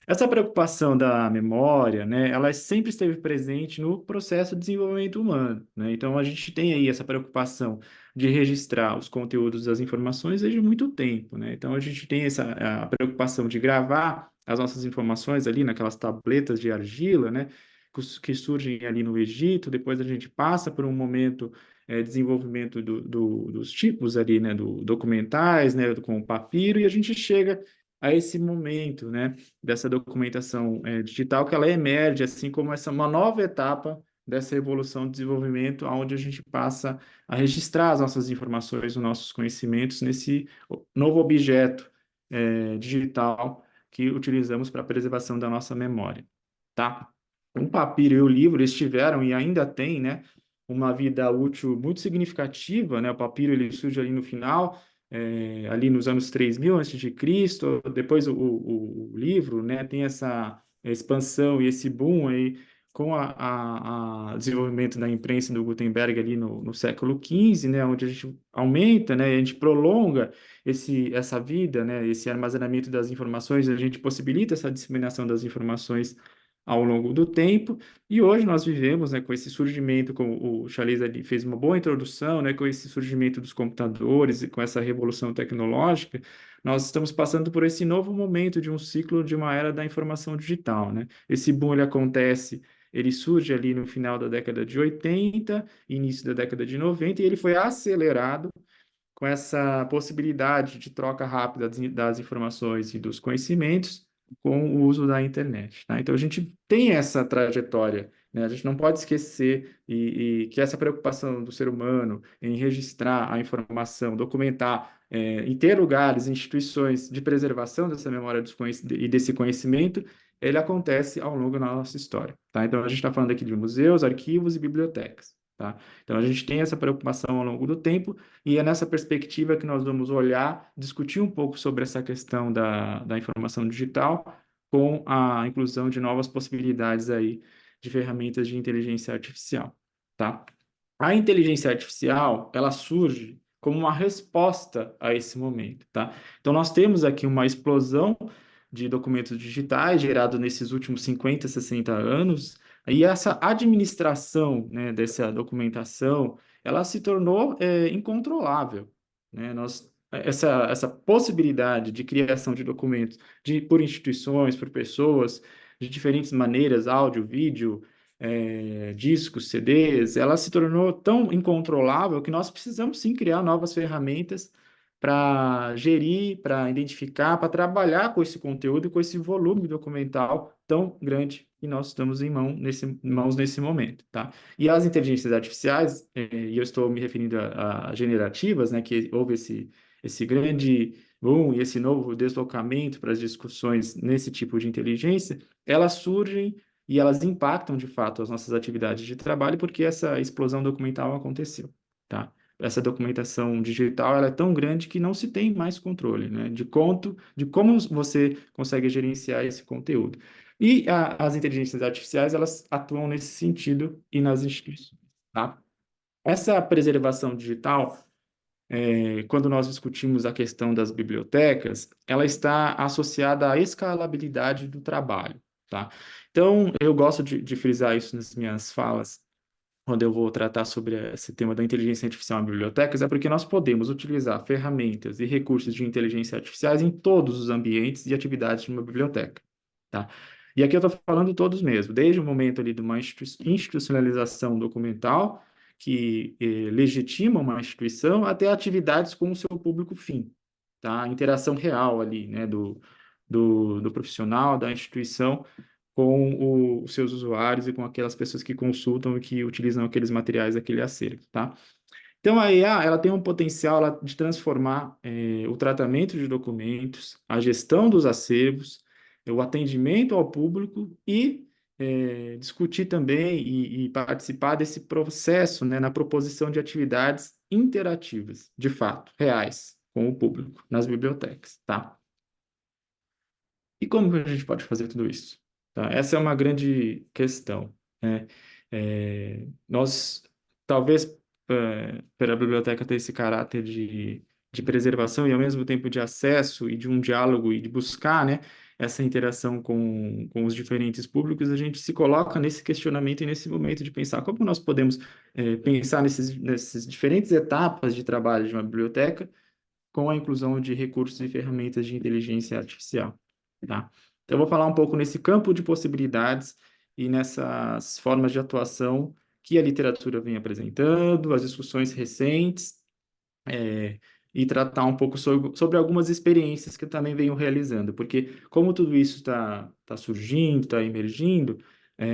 Essa preocupação da memória, né, ela sempre esteve presente no processo de desenvolvimento humano, né? Então, a gente tem aí essa preocupação de registrar os conteúdos das informações desde muito tempo, né? Então, a gente tem a preocupação de gravar as nossas informações ali naquelas tabletas de argila, né, que surgem ali no Egito. Depois a gente passa por um momento de desenvolvimento dos tipos ali, né, documentais, né, com o papiro, e a gente chega a esse momento, né, dessa documentação digital, que ela emerge assim como uma nova etapa dessa evolução de desenvolvimento, onde a gente passa a registrar as nossas informações, os nossos conhecimentos nesse novo objeto digital que utilizamos para a preservação da nossa memória, tá? O papiro e o livro eles tiveram e ainda têm, né, uma vida útil muito significativa, né? O papiro ele surge ali no final, ali nos anos 3000 a.C., depois o livro, né, tem essa expansão e esse boom aí com o desenvolvimento da imprensa do Gutenberg ali no século XV, né, onde a gente aumenta, né, a gente prolonga essa vida, né, esse armazenamento das informações, a gente possibilita essa disseminação das informações ao longo do tempo, e hoje nós vivemos, né, com esse surgimento, como o Charles ali fez uma boa introdução, né, com esse surgimento dos computadores e com essa revolução tecnológica, nós estamos passando por esse novo momento de um ciclo de uma era da informação digital, né? Esse boom, ele surge ali no final da década de 80, início da década de 90, e ele foi acelerado com essa possibilidade de troca rápida das informações e dos conhecimentos com o uso da internet, tá? Então, a gente tem essa trajetória, né? A gente não pode esquecer e que essa preocupação do ser humano em registrar a informação, documentar, em ter lugares, instituições de preservação dessa memória e desse conhecimento, ele acontece ao longo da nossa história, tá? Então, a gente está falando aqui de museus, arquivos e bibliotecas, tá? Então, a gente tem essa preocupação ao longo do tempo, e é nessa perspectiva que nós vamos olhar, discutir um pouco sobre essa questão da informação digital, com a inclusão de novas possibilidades aí de ferramentas de inteligência artificial, tá? A inteligência artificial, ela surge como uma resposta a esse momento, tá? Então, nós temos aqui uma explosão de documentos digitais gerado nesses últimos 50, 60 anos, e essa administração, né, dessa documentação, ela se tornou incontrolável, né? Essa possibilidade de criação de documentos por instituições, por pessoas, de diferentes maneiras, áudio, vídeo, discos, CDs, ela se tornou tão incontrolável que nós precisamos sim criar novas ferramentas para gerir, para identificar, para trabalhar com esse conteúdo e com esse volume documental tão grande que nós estamos em mãos nesse momento, tá? E as inteligências artificiais, e eu estou me referindo a generativas, né, que houve esse grande boom e esse novo deslocamento para as discussões nesse tipo de inteligência, elas surgem e elas impactam, de fato, as nossas atividades de trabalho porque essa explosão documental aconteceu, tá? Essa documentação digital ela é tão grande que não se tem mais controle, né, de como você consegue gerenciar esse conteúdo. E as inteligências artificiais, elas atuam nesse sentido e nas instituições, tá? Essa preservação digital, quando nós discutimos a questão das bibliotecas, ela está associada à escalabilidade do trabalho, tá? Então, eu gosto de frisar isso nas minhas falas, quando eu vou tratar sobre esse tema da inteligência artificial em bibliotecas, é porque nós podemos utilizar ferramentas e recursos de inteligência artificiais em todos os ambientes e atividades de uma biblioteca, tá? E aqui eu estou falando todos mesmo, desde o momento ali de uma institucionalização documental, que legitima uma instituição, até atividades com o seu público fim, tá? A interação real ali, né, do profissional, da instituição, com os seus usuários e com aquelas pessoas que consultam e que utilizam aqueles materiais, aquele acervo, tá? Então, a IA, ela tem um potencial de transformar o tratamento de documentos, a gestão dos acervos, o atendimento ao público e discutir também e participar desse processo, né, na proposição de atividades interativas, de fato, reais, com o público, nas bibliotecas, tá? E como que a gente pode fazer tudo isso? Tá? Essa é uma grande questão, né? Nós, talvez, pela biblioteca ter esse caráter de preservação e, ao mesmo tempo, de acesso e de um diálogo e de buscar, né, essa interação com os diferentes públicos, a gente se coloca nesse questionamento e nesse momento de pensar como nós podemos pensar nessas diferentes etapas de trabalho de uma biblioteca com a inclusão de recursos e ferramentas de inteligência artificial, tá? Então, eu vou falar um pouco nesse campo de possibilidades e nessas formas de atuação que a literatura vem apresentando, as discussões recentes, e tratar um pouco sobre algumas experiências que eu também venho realizando, porque como tudo isso está surgindo, está emergindo,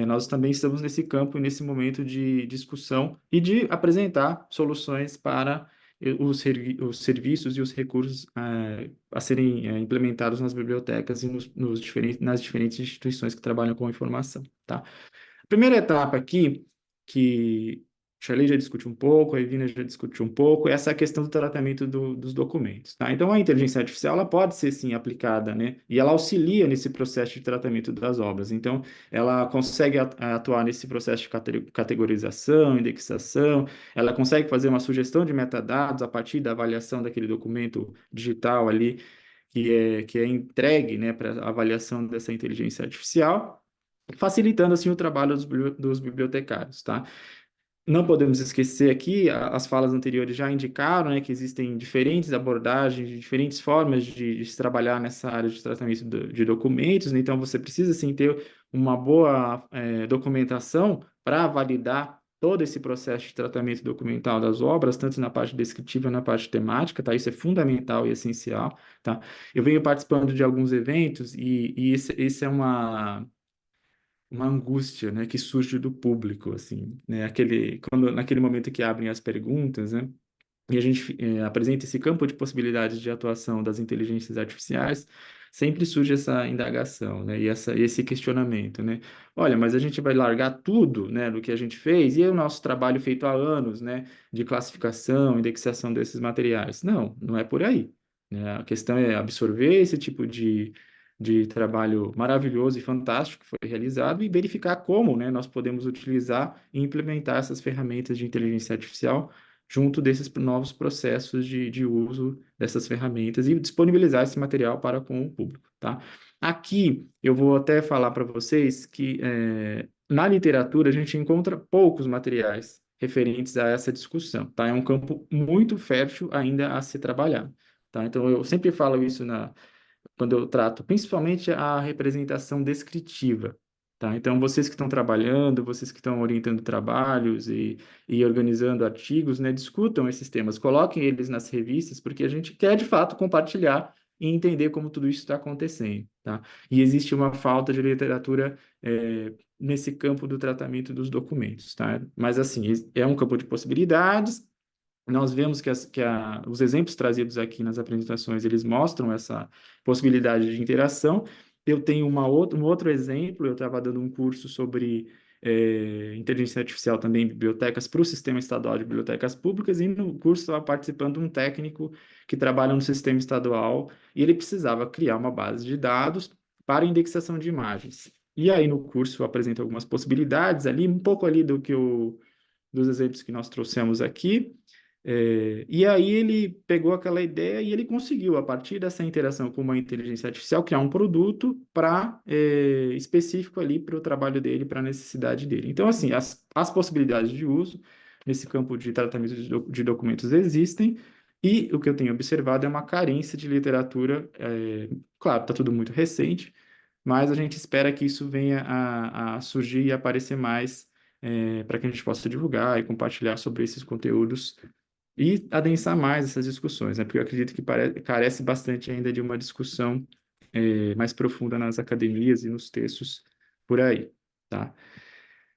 nós também estamos nesse campo e nesse momento de discussão e de apresentar soluções para os serviços e os recursos a serem implementados nas bibliotecas e nas diferentes instituições que trabalham com informação, tá? A primeira etapa aqui, que o Charlie já discutiu um pouco, a Evina já discutiu um pouco, é essa questão do tratamento dos documentos, tá? Então, a inteligência artificial, ela pode ser, sim, aplicada, né? E ela auxilia nesse processo de tratamento das obras. Então, ela consegue atuar nesse processo de categorização, indexação, ela consegue fazer uma sugestão de metadados a partir da avaliação daquele documento digital ali, que é entregue, né, para avaliação dessa inteligência artificial. facilitando assim o trabalho dos bibliotecários, tá? Não podemos esquecer aqui, as falas anteriores já indicaram, né, que existem diferentes abordagens, diferentes formas de se trabalhar nessa área de tratamento de documentos, né? Então você precisa, sim, ter uma boa documentação para validar todo esse processo de tratamento documental das obras, tanto na parte descritiva, na parte temática, tá? Isso é fundamental e essencial, tá? Eu venho participando de alguns eventos e esse é uma angústia, né, que surge do público, assim, né, naquele momento que abrem as perguntas, né, e a gente apresenta esse campo de possibilidades de atuação das inteligências artificiais, sempre surge essa indagação, né, e esse questionamento, né, olha, mas a gente vai largar tudo, né, do que a gente fez, e o nosso trabalho feito há anos, né, de classificação, indexação desses materiais? Não, não é por aí, né, a questão é absorver esse tipo de trabalho maravilhoso e fantástico que foi realizado e verificar como, né, nós podemos utilizar e implementar essas ferramentas de inteligência artificial junto desses novos processos de uso dessas ferramentas e disponibilizar esse material para com o público, tá? Aqui eu vou até falar para vocês que na literatura a gente encontra poucos materiais referentes a essa discussão, tá? É um campo muito fértil ainda a se trabalhar, tá? Então eu sempre falo isso quando eu trato principalmente a representação descritiva, tá? Então, vocês que estão trabalhando, vocês que estão orientando trabalhos e organizando artigos, né, discutam esses temas, coloquem eles nas revistas, porque a gente quer, de fato, compartilhar e entender como tudo isso está acontecendo, tá? E existe uma falta de literatura nesse campo do tratamento dos documentos, tá? Mas, assim, é um campo de possibilidades. Nós vemos que os exemplos trazidos aqui nas apresentações, eles mostram essa possibilidade de interação. Eu tenho um outro exemplo, eu estava dando um curso sobre inteligência artificial também em bibliotecas para o Sistema Estadual de Bibliotecas Públicas, e no curso estava participando um técnico que trabalha no Sistema Estadual, e ele precisava criar uma base de dados para indexação de imagens. E aí no curso eu apresento algumas possibilidades ali, um pouco ali dos exemplos que nós trouxemos aqui, e aí ele pegou aquela ideia e ele conseguiu, a partir dessa interação com uma inteligência artificial, criar um produto específico ali para o trabalho dele, para a necessidade dele. Então, assim, as possibilidades de uso nesse campo de tratamento de documentos existem, e o que eu tenho observado é uma carência de literatura. Claro, está tudo muito recente, mas a gente espera que isso venha a surgir e aparecer mais, para que a gente possa divulgar e compartilhar sobre esses conteúdos e adensar mais essas discussões, né? Porque eu acredito que carece bastante ainda de uma discussão mais profunda nas academias e nos textos por aí, tá?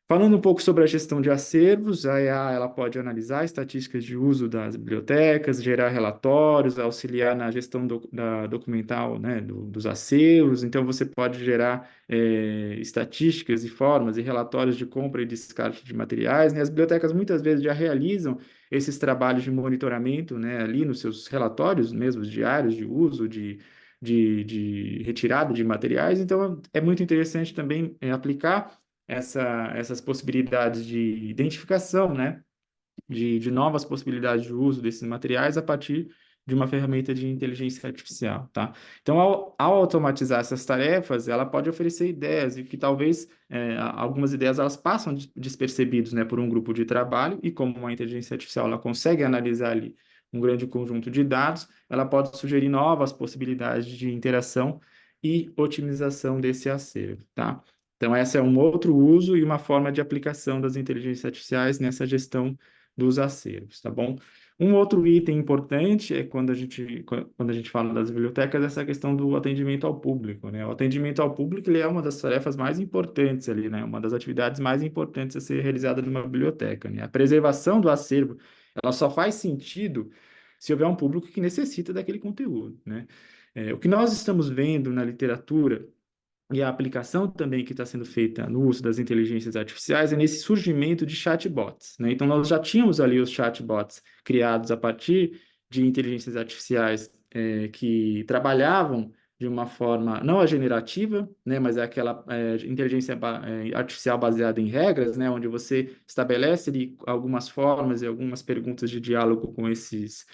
Falando um pouco sobre a gestão de acervos, a EA ela pode analisar estatísticas de uso das bibliotecas, gerar relatórios, auxiliar na gestão documental, né, dos acervos. Então, você pode gerar estatísticas e formas e relatórios de compra e descarte de materiais, né? As bibliotecas muitas vezes já realizam esses trabalhos de monitoramento, né, ali nos seus relatórios mesmo diários de uso, de retirada de materiais. Então, é muito interessante também aplicar essas possibilidades de identificação, né, de novas possibilidades de uso desses materiais a partir de uma ferramenta de inteligência artificial, tá? Então, ao automatizar essas tarefas, ela pode oferecer ideias e que talvez algumas ideias elas passam despercebidas, né, por um grupo de trabalho, e como uma inteligência artificial ela consegue analisar ali um grande conjunto de dados, ela pode sugerir novas possibilidades de interação e otimização desse acervo, tá? Então, esse é um outro uso e uma forma de aplicação das inteligências artificiais nessa gestão dos acervos, tá bom? Um outro item importante é quando a gente fala das bibliotecas, essa questão do atendimento ao público, né? O atendimento ao público ele é uma das tarefas mais importantes ali, né? Uma das atividades mais importantes a ser realizada numa biblioteca, né? A preservação do acervo, ela só faz sentido se houver um público que necessita daquele conteúdo, né? O que nós estamos vendo na literatura e a aplicação também que está sendo feita no uso das inteligências artificiais é nesse surgimento de chatbots, né? Então, nós já tínhamos ali os chatbots criados a partir de inteligências artificiais que trabalhavam de uma forma, não a generativa, né, mas é aquela inteligência artificial baseada em regras, né, onde você estabelece ali algumas formas e algumas perguntas de diálogo com esses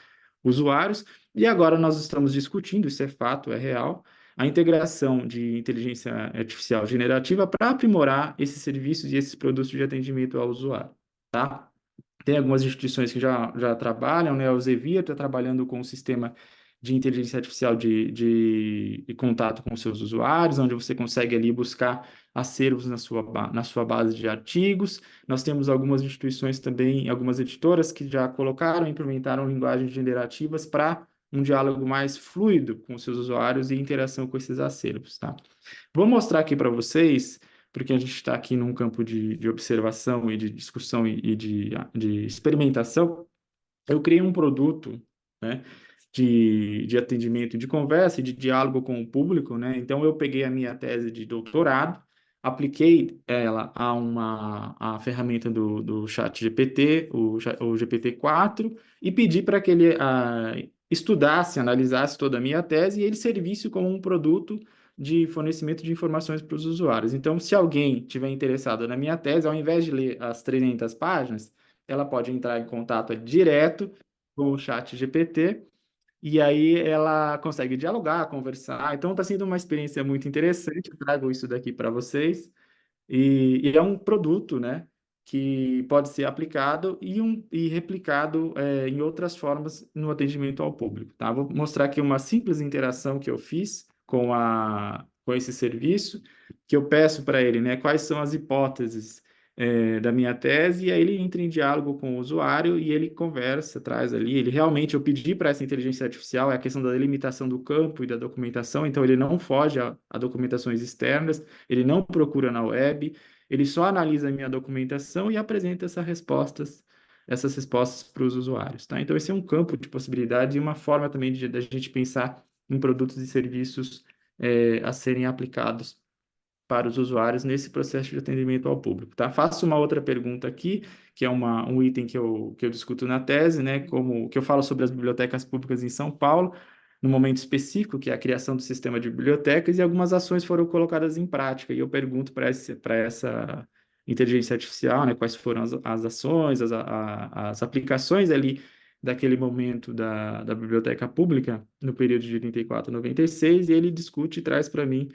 usuários, e agora nós estamos discutindo, isso é fato, é real, a integração de inteligência artificial generativa para aprimorar esses serviços e esses produtos de atendimento ao usuário, tá? Tem algumas instituições que já trabalham, né? O Zevia está trabalhando com o sistema de inteligência artificial de contato com seus usuários, onde você consegue ali buscar acervos na sua base de artigos. Nós temos algumas instituições também, algumas editoras que já colocaram, implementaram linguagens generativas para um diálogo mais fluido com seus usuários e interação com esses acervos, tá? Vou mostrar aqui para vocês, porque a gente está aqui num campo de observação e de discussão e de experimentação. Eu criei um produto, né, de atendimento, de conversa e de diálogo com o público, né? Então, eu peguei a minha tese de doutorado, apliquei ela a ferramenta do ChatGPT, o GPT-4, e pedi para que ele estudasse, analisasse toda a minha tese e ele servisse como um produto de fornecimento de informações para os usuários. Então, se alguém tiver interessado na minha tese, ao invés de ler as 300 páginas, ela pode entrar em contato direto com o ChatGPT e aí ela consegue dialogar, conversar. Então, está sendo uma experiência muito interessante. Eu trago isso daqui para vocês. E é um produto, né, que pode ser aplicado e replicado em outras formas no atendimento ao público, tá? Vou mostrar aqui uma simples interação que eu fiz com esse serviço, que eu peço para ele, né, quais são as hipóteses da minha tese, e aí ele entra em diálogo com o usuário e ele conversa, traz ali, eu pedi para essa inteligência artificial, é a questão da delimitação do campo e da documentação, então ele não foge a documentações externas, ele não procura na web, ele só analisa a minha documentação e apresenta essas respostas para os usuários, tá? Então esse é um campo de possibilidade e uma forma também da gente pensar em produtos e serviços a serem aplicados para os usuários nesse processo de atendimento ao público, tá? Faço uma outra pergunta aqui, que é um item que eu discuto na tese, né? Que eu falo sobre as bibliotecas públicas em São Paulo, no momento específico, que é a criação do sistema de bibliotecas, e algumas ações foram colocadas em prática. E eu pergunto para essa inteligência artificial, né? Quais foram as ações, as aplicações ali daquele momento da biblioteca pública, no período de 84 a 96, e ele discute e traz para mim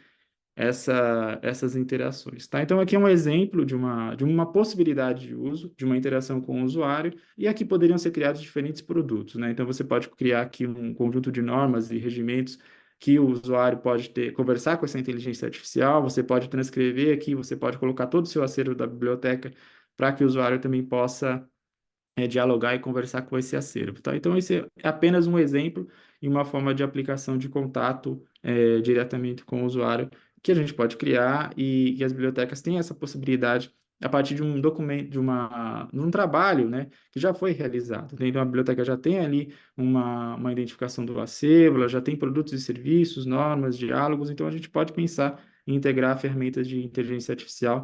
essas interações, tá? Então, aqui é um exemplo de uma possibilidade de uso, de uma interação com o usuário, e aqui poderiam ser criados diferentes produtos, né? Então, você pode criar aqui um conjunto de normas e regimentos que o usuário pode conversar com essa inteligência artificial, você pode transcrever aqui, você pode colocar todo o seu acervo da biblioteca para que o usuário também possa dialogar e conversar com esse acervo, tá? Então, esse é apenas um exemplo e uma forma de aplicação de contato diretamente com o usuário que a gente pode criar e as bibliotecas têm essa possibilidade a partir de um documento, de um trabalho, né, que já foi realizado. Então, a biblioteca já tem ali uma identificação do acervo, ela já tem produtos e serviços, normas, diálogos, então a gente pode pensar em integrar ferramentas de inteligência artificial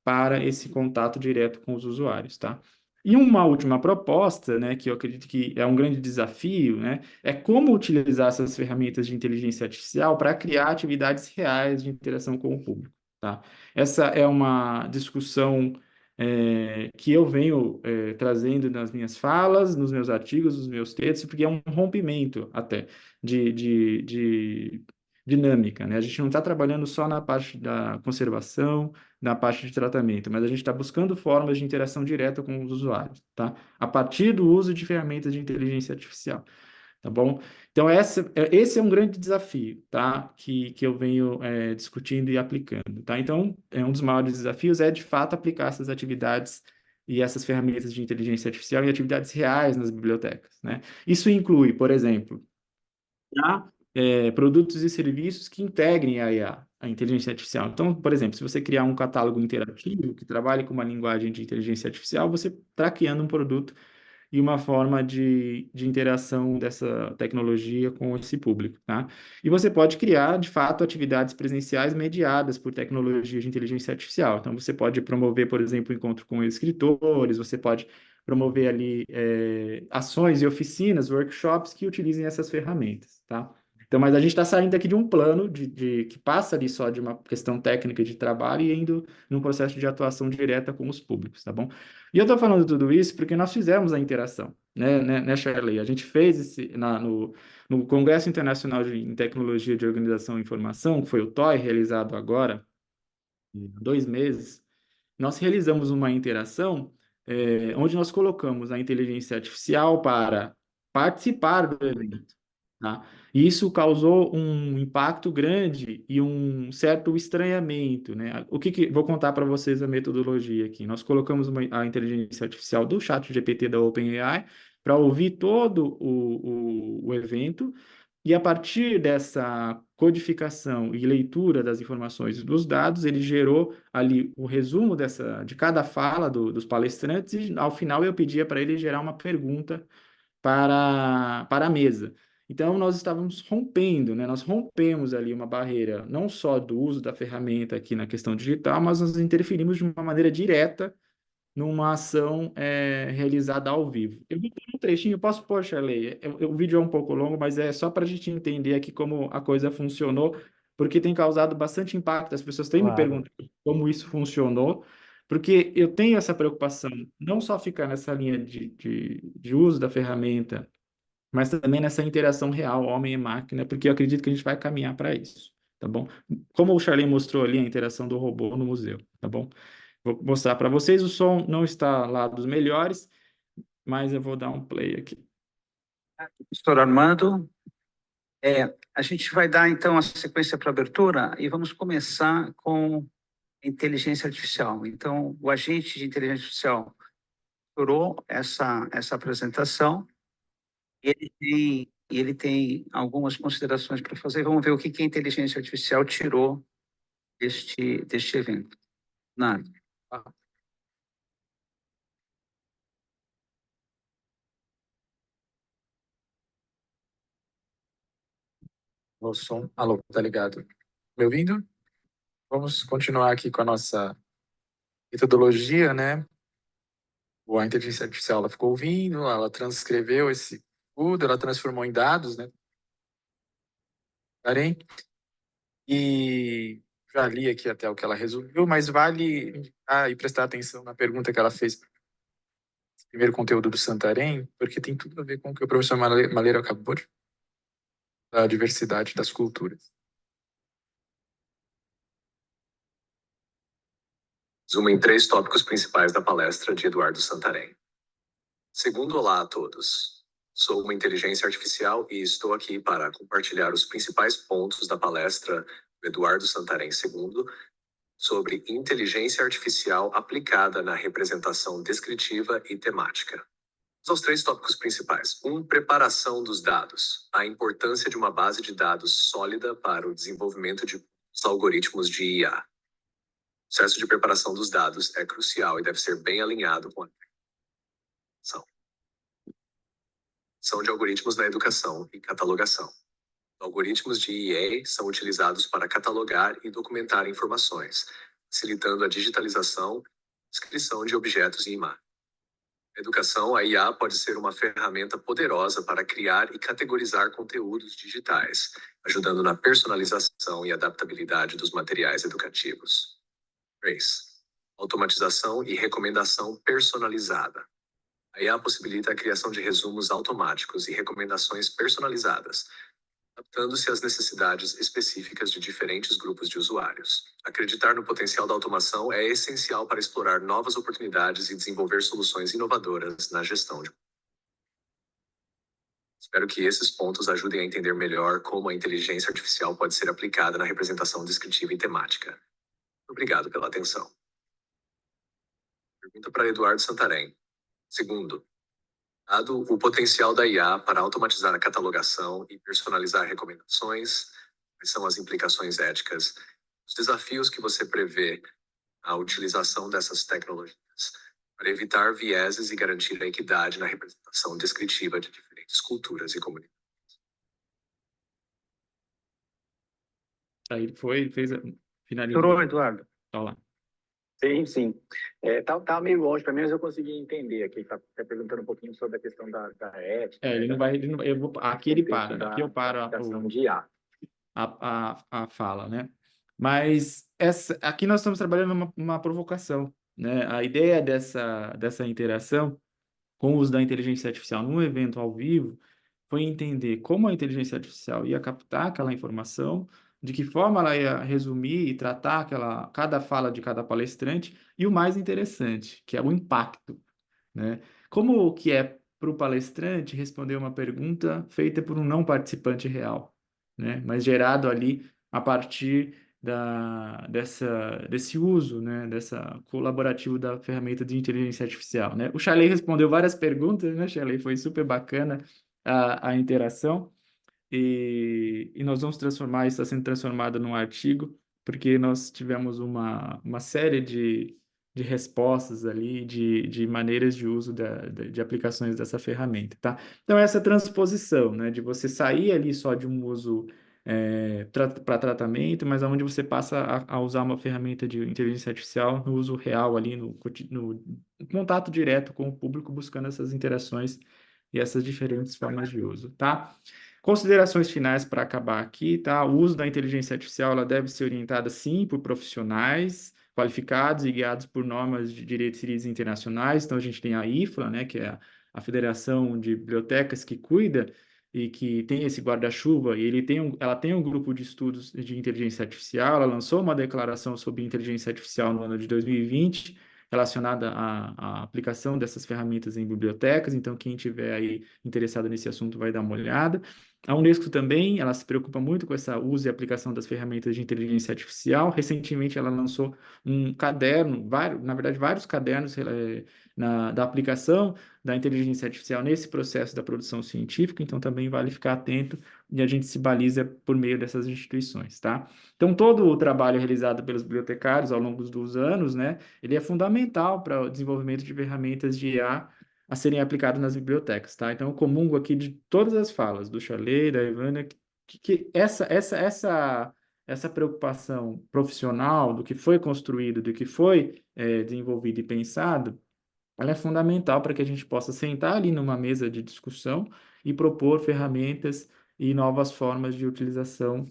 para esse contato direto com os usuários, tá? E uma última proposta, né, que eu acredito que é um grande desafio, né, é como utilizar essas ferramentas de inteligência artificial para criar atividades reais de interação com o público, tá? Essa é uma discussão que eu venho trazendo nas minhas falas, nos meus artigos, nos meus textos, porque é um rompimento até de dinâmica, né? A gente não está trabalhando só na parte da conservação, na parte de tratamento, mas a gente está buscando formas de interação direta com os usuários, tá? A partir do uso de ferramentas de inteligência artificial, tá bom? Então, esse é um grande desafio, tá? Que eu venho discutindo e aplicando, tá? Então, um dos maiores desafios é, de fato, aplicar essas atividades e essas ferramentas de inteligência artificial em atividades reais nas bibliotecas, né? Isso inclui, por exemplo, produtos e serviços que integrem a IA, a inteligência artificial. Então, por exemplo, se você criar um catálogo interativo que trabalhe com uma linguagem de inteligência artificial, você está criando um produto e uma forma de interação dessa tecnologia com esse público, tá? E você pode criar, de fato, atividades presenciais mediadas por tecnologia de inteligência artificial. Então, você pode promover, por exemplo, encontro com escritores, você pode promover ali ações e oficinas, workshops que utilizem essas ferramentas, tá? Então, mas a gente está saindo aqui de um plano que passa ali só de uma questão técnica de trabalho e indo num processo de atuação direta com os públicos, tá bom? E eu estou falando tudo isso porque nós fizemos a interação, né, Charley? A gente fez no Congresso Internacional em Tecnologia de Organização e Informação, que foi o TOI, realizado agora, há 2 meses, nós realizamos uma interação onde nós colocamos a inteligência artificial para participar do evento, tá? E isso causou um impacto grande e um certo estranhamento, né? Vou contar para vocês a metodologia aqui. Nós colocamos a inteligência artificial do ChatGPT da OpenAI para ouvir todo o evento, e a partir dessa codificação e leitura das informações e dos dados, ele gerou ali o resumo de cada fala dos palestrantes, e ao final eu pedia para ele gerar uma pergunta para a mesa. Então, nós estávamos rompendo, né? Nós rompemos ali uma barreira, não só do uso da ferramenta aqui na questão digital, mas nós interferimos de uma maneira direta numa ação realizada ao vivo. Eu vou ter um trechinho, posso pôr, Charley? O vídeo é um pouco longo, mas é só para a gente entender aqui como a coisa funcionou, porque tem causado bastante impacto. As pessoas têm me Claro. perguntado como isso funcionou, porque eu tenho essa preocupação, não só ficar nessa linha de uso da ferramenta, mas também nessa interação real, homem e máquina, porque eu acredito que a gente vai caminhar para isso, tá bom? Como o Charley mostrou ali, a interação do robô no museu, tá bom? Vou mostrar para vocês, o som não está lá dos melhores, mas eu vou dar um play aqui. Professor Armando, a gente vai dar então a sequência para abertura e vamos começar com inteligência artificial. Então, o agente de inteligência artificial curou essa apresentação e ele tem algumas considerações para fazer. Vamos ver o que a inteligência artificial tirou deste evento. Nada. O som. Alô, tá ligado? Me ouvindo? Vamos continuar aqui com a nossa metodologia, né? A inteligência artificial, ela ficou ouvindo, ela transcreveu esse tudo, ela transformou em dados, né? E já li aqui até o que ela resolveu, mas vale indicar e prestar atenção na pergunta que ela fez. Primeiro conteúdo do Santarém, porque tem tudo a ver com o que o professor Maleiro acabou de falar, da diversidade das culturas. Resumo em 3 tópicos principais da palestra de Eduardo Santarém. Segundo, olá a todos. Sou uma inteligência artificial e estou aqui para compartilhar os principais pontos da palestra do Eduardo Santarém II sobre inteligência artificial aplicada na representação descritiva e temática. Vamos aos 3 tópicos principais. 1. Preparação dos dados. A importância de uma base de dados sólida para o desenvolvimento de algoritmos de IA. O processo de preparação dos dados é crucial e deve ser bem alinhado com a são de algoritmos na educação e catalogação. Algoritmos de IA são utilizados para catalogar e documentar informações, facilitando a digitalização e descrição de objetos em imagem. Na educação, a IA pode ser uma ferramenta poderosa para criar e categorizar conteúdos digitais, ajudando na personalização e adaptabilidade dos materiais educativos. 3. Automatização e recomendação personalizada. A IA possibilita a criação de resumos automáticos e recomendações personalizadas, adaptando-se às necessidades específicas de diferentes grupos de usuários. Acreditar no potencial da automação é essencial para explorar novas oportunidades e desenvolver soluções inovadoras na gestão de... Espero que esses pontos ajudem a entender melhor como a inteligência artificial pode ser aplicada na representação descritiva e temática. Obrigado pela atenção. Pergunta para Eduardo Santarém. Segundo, dado o potencial da IA para automatizar a catalogação e personalizar recomendações, quais são as implicações éticas, os desafios que você prevê na utilização dessas tecnologias para evitar vieses e garantir a equidade na representação descritiva de diferentes culturas e comunidades? Aí ele fez finalizou. Curou, Eduardo? Tá lá. Sim. Tá meio longe para mim, mas eu consegui entender aqui. Tá perguntando um pouquinho sobre a questão da ética. Ele não vai, aqui ele para, aqui eu paro De IA. a fala, né? Mas aqui nós estamos trabalhando uma provocação, né? A ideia dessa interação com o uso da inteligência artificial num evento ao vivo, foi entender como a inteligência artificial ia captar aquela informação, de que forma ela ia resumir e tratar cada fala de cada palestrante, e o mais interessante, que é o impacto, né? Como que é para o palestrante responder uma pergunta feita por um não participante real, né? Mas gerado ali a partir desse uso, né? Dessa colaborativo da ferramenta de inteligência artificial, né? O Charley respondeu várias perguntas, né, Charley? Foi super bacana a interação. E nós vamos transformar, isso está sendo transformado num artigo, porque nós tivemos uma série de respostas ali, de maneiras de uso de aplicações dessa ferramenta, tá? Então, essa transposição, né, de você sair ali só de um uso para tratamento, mas onde você passa a usar uma ferramenta de inteligência artificial no uso real ali, no contato direto com o público, buscando essas interações e essas diferentes formas de uso, tá? Considerações finais para acabar aqui, tá? O uso da inteligência artificial, ela deve ser orientada, sim, por profissionais qualificados e guiados por normas de diretrizes internacionais. Então, a gente tem a IFLA, né, que é a Federação de Bibliotecas que cuida e que tem esse guarda-chuva, e ela tem um grupo de estudos de inteligência artificial, ela lançou uma declaração sobre inteligência artificial no ano de 2020, relacionada à aplicação dessas ferramentas em bibliotecas, então quem tiver aí interessado nesse assunto vai dar uma olhada. A Unesco também, ela se preocupa muito com essa uso e aplicação das ferramentas de inteligência artificial. Recentemente, ela lançou um caderno, na verdade, vários cadernos da aplicação da inteligência artificial nesse processo da produção científica, então também vale ficar atento e a gente se baliza por meio dessas instituições, tá? Então, todo o trabalho realizado pelos bibliotecários ao longo dos anos, né, ele é fundamental para o desenvolvimento de ferramentas de IA a serem aplicados nas bibliotecas, tá? Então, eu comungo aqui de todas as falas do Charley, da Ivana, que essa preocupação profissional do que foi construído, do que foi desenvolvido e pensado, ela é fundamental para que a gente possa sentar ali numa mesa de discussão e propor ferramentas e novas formas de utilização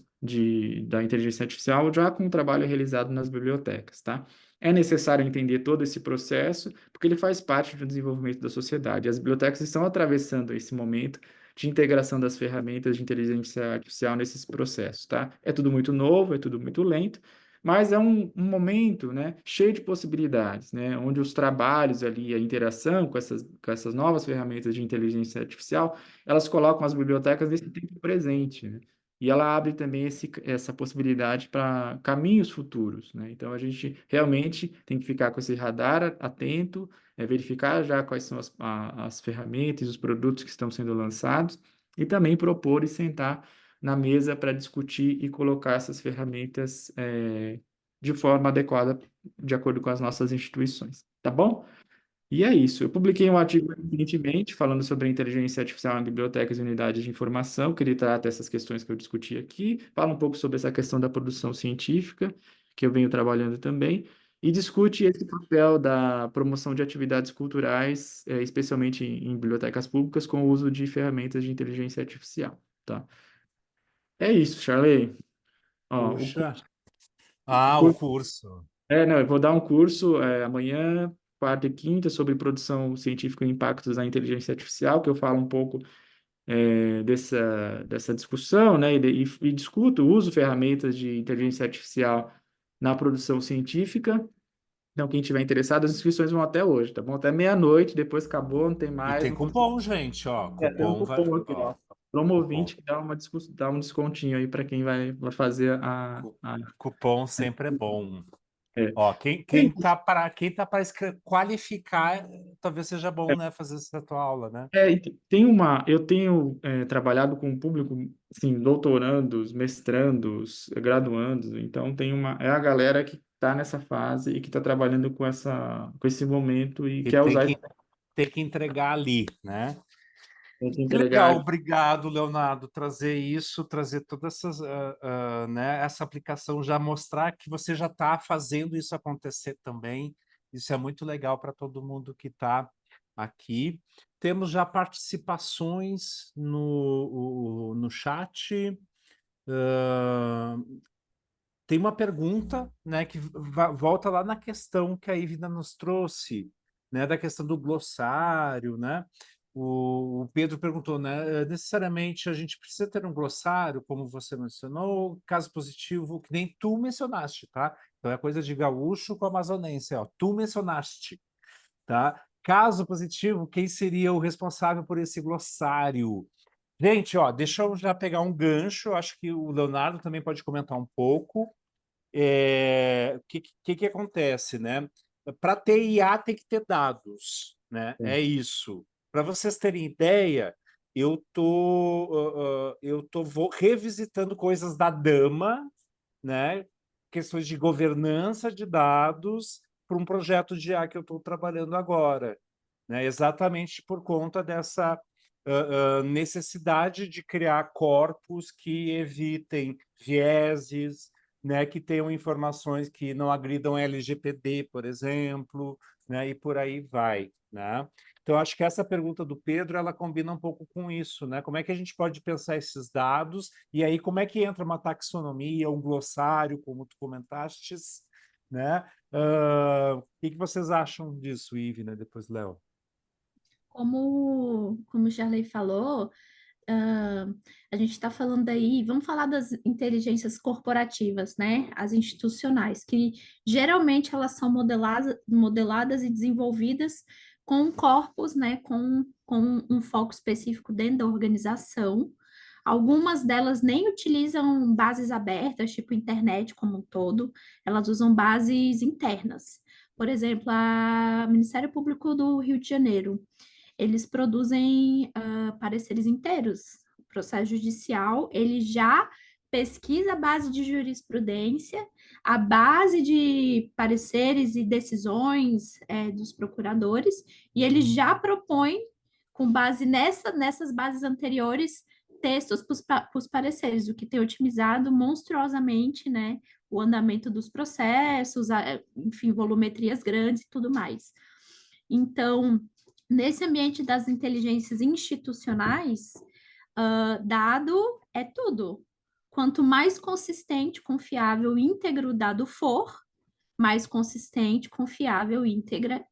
da inteligência artificial, já com o trabalho realizado nas bibliotecas, tá? É necessário entender todo esse processo, porque ele faz parte do desenvolvimento da sociedade. As bibliotecas estão atravessando esse momento de integração das ferramentas de inteligência artificial nesses processos, tá? É tudo muito novo, é tudo muito lento, mas é um momento, né, cheio de possibilidades, né, onde os trabalhos ali, a interação com essas novas ferramentas de inteligência artificial, elas colocam as bibliotecas nesse tempo presente, né, e ela abre também essa possibilidade para caminhos futuros, né, então a gente realmente tem que ficar com esse radar atento, verificar já quais são as ferramentas, os produtos que estão sendo lançados, e também propor e sentar na mesa para discutir e colocar essas ferramentas de forma adequada, de acordo com as nossas instituições, tá bom? E é isso. Eu publiquei um artigo recentemente falando sobre a inteligência artificial em bibliotecas e unidades de informação, que ele trata essas questões que eu discuti aqui, fala um pouco sobre essa questão da produção científica, que eu venho trabalhando também, e discute esse papel da promoção de atividades culturais, especialmente em bibliotecas públicas, com o uso de ferramentas de inteligência artificial, tá? É isso, Charley. Ó, Puxa. o O curso, curso. não, eu vou dar um curso amanhã, quarta e quinta, sobre produção científica e impactos da inteligência artificial, que eu falo um pouco dessa discussão, né, e discuto, uso ferramentas de inteligência artificial na produção científica. Então, quem tiver interessado, as inscrições vão até hoje, tá bom? Até meia-noite, depois acabou, não tem E mais. tem Não consigo... cupom, gente, ó. Tem um Cupom vai. cupom aqui, ó. Ó, Promovinte, que dá um descontinho aí para quem vai fazer cupom sempre é bom. é. Ó, quem tá para qualificar, talvez seja bom, né, fazer essa tua aula, né? Eu tenho trabalhado com um público, assim, doutorandos, mestrandos, graduandos, então é a galera que está nessa fase e que está trabalhando com esse momento e E quer usar isso tem que entregar ali, né? para Que legal, entregar. obrigado, Leonardo, trazer toda né, essa aplicação, já mostrar que você já está fazendo isso acontecer também. Isso é muito legal para todo mundo que está aqui. Temos já participações no chat. Tem uma pergunta, né, que volta lá na questão que a Ivna nos trouxe. né, da questão do glossário, né? O Pedro perguntou, né? Necessariamente a gente precisa ter um glossário, como você mencionou, caso positivo, que nem tu mencionaste, tá? Então é coisa de gaúcho com amazonense, ó. Tu mencionaste, tá? Caso positivo, quem seria o responsável por esse glossário? Gente, ó, deixa eu já pegar um gancho, acho que o Leonardo também pode comentar um pouco. O que acontece, né? Para ter IA tem que ter dados, né? É isso. Para vocês terem ideia, eu tô revisitando coisas da Dama, né? Questões de governança de dados para um projeto de IA que eu estou trabalhando agora, né? Exatamente por conta dessa necessidade de criar corpos que evitem vieses, né, que tenham informações que não agridam LGPD, por exemplo, né, e por aí vai, né? Então, acho que essa pergunta do Pedro, ela combina um pouco com isso, né? Como é que a gente pode pensar esses dados e aí como é que entra uma taxonomia, um glossário, como tu comentastes, né? O que vocês acham disso, Ive, né? Depois, Léo. Como o Charley falou, a gente está falando aí, vamos falar das inteligências corporativas, né? As institucionais, que geralmente elas são modeladas e desenvolvidas com corpos, né? Com um foco específico dentro da organização. Algumas delas nem utilizam bases abertas, tipo internet como um todo, elas usam bases internas. Por exemplo, o Ministério Público do Rio de Janeiro, eles produzem pareceres inteiros. O processo judicial, ele já pesquisa a base de jurisprudência, a base de pareceres e decisões dos procuradores, e ele já propõe, com base nessas bases anteriores, textos para os pareceres, o que tem otimizado monstruosamente, né, o andamento dos processos, enfim, volumetrias grandes e tudo mais. Então, nesse ambiente das inteligências institucionais, dado é tudo. Quanto mais consistente, confiável e íntegro o dado for, mais consistente, confiável e íntegra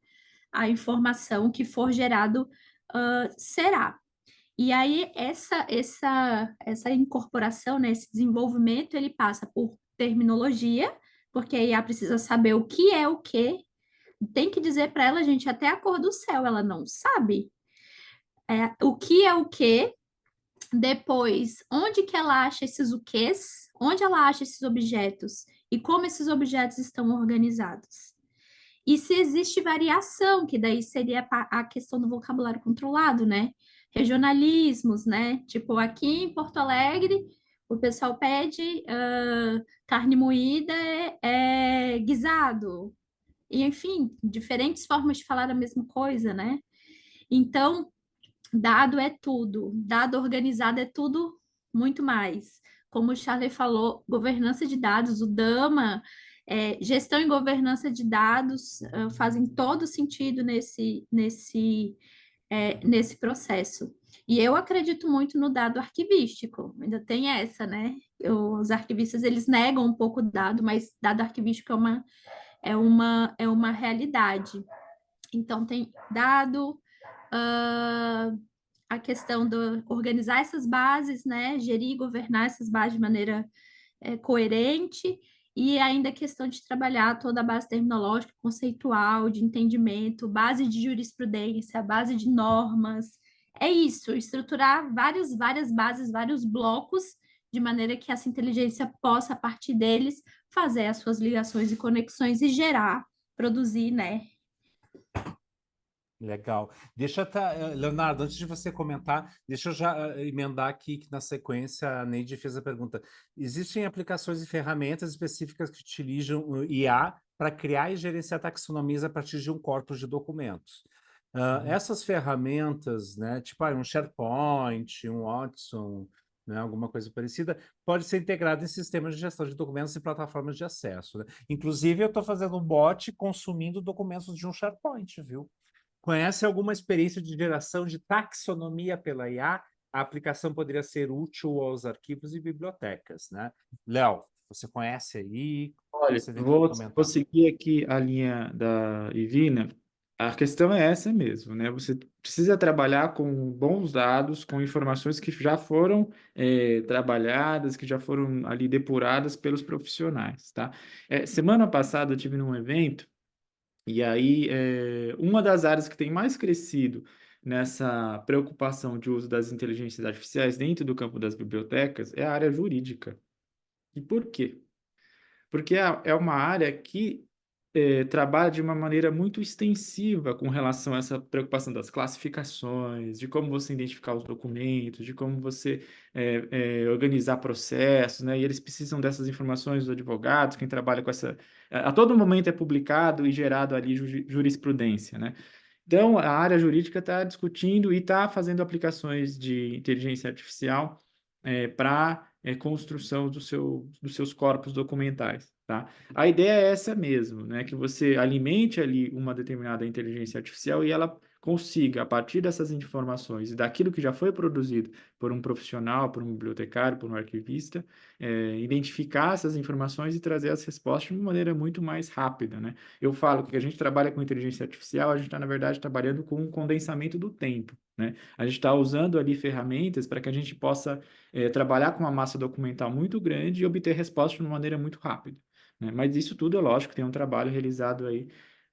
a informação que for gerado será. E aí, essa incorporação, né, esse desenvolvimento, ele passa por terminologia, porque a IA precisa saber o que é o quê, tem que dizer para ela, gente, até a cor do céu, ela não sabe. O que é o quê, depois, onde que ela acha esses o quês, onde ela acha esses objetos e como esses objetos estão organizados. E se existe variação, que daí seria a questão do vocabulário controlado, né? Regionalismos, né? Tipo, aqui em Porto Alegre, o pessoal pede carne moída guisado. E, enfim, diferentes formas de falar a mesma coisa, né? Então, dado é tudo, dado organizado é tudo muito mais. Como o Charlie falou, governança de dados, o DAMA, gestão e governança de dados fazem todo sentido nesse processo. E eu acredito muito no dado arquivístico, ainda tem essa, né? Os arquivistas, eles negam um pouco o dado, mas dado arquivístico é uma realidade. Então, tem dado, a questão de organizar essas bases, né? Gerir e governar essas bases de maneira coerente, e ainda a questão de trabalhar toda a base terminológica, conceitual, de entendimento, base de jurisprudência, base de normas. É isso, estruturar várias bases, vários blocos, de maneira que essa inteligência possa, a partir deles, fazer as suas ligações e conexões e gerar, produzir, né? Legal. Leonardo, antes de você comentar, deixa eu já emendar aqui que na sequência a Neide fez a pergunta. Existem aplicações e ferramentas específicas que utilizam o IA para criar e gerenciar taxonomias a partir de um corpus de documentos. Essas ferramentas, né, tipo um SharePoint, um Watson, né, alguma coisa parecida, pode ser integrado em sistemas de gestão de documentos e plataformas de acesso, né? Inclusive, eu estou fazendo um bot consumindo documentos de um SharePoint, viu? Conhece alguma experiência de geração de taxonomia pela IA? A aplicação poderia ser útil aos arquivos e bibliotecas, né? Léo, você conhece aí? Olha, Você vem vou comentar. seguir aqui a linha da Ivina A questão é essa mesmo, né? Você precisa trabalhar com bons dados, com informações que já foram trabalhadas, que já foram ali depuradas pelos profissionais, tá? Semana passada eu tive num evento e aí uma das áreas que tem mais crescido nessa preocupação de uso das inteligências artificiais dentro do campo das bibliotecas é a área jurídica. E por quê? Porque é uma área que trabalha de uma maneira muito extensiva com relação a essa preocupação das classificações, de como você identificar os documentos, de como você organizar processos, né? E eles precisam dessas informações dos advogados, quem trabalha com essa... A todo momento é publicado e gerado ali jurisprudência, né? Então, a área jurídica está discutindo e está fazendo aplicações de inteligência artificial para construção dos seus corpos documentais, tá? A ideia é essa mesmo, né? Que você alimente ali uma determinada inteligência artificial e ela consiga, a partir dessas informações e daquilo que já foi produzido por um profissional, por um bibliotecário, por um arquivista, identificar essas informações e trazer as respostas de uma maneira muito mais rápida, né? Eu falo que a gente trabalha com inteligência artificial, a gente está, na verdade, trabalhando com um condensamento do tempo, né? A gente está usando ali ferramentas para que a gente possa trabalhar com uma massa documental muito grande e obter respostas de uma maneira muito rápida, né? Mas isso tudo, é lógico, tem um trabalho realizado aí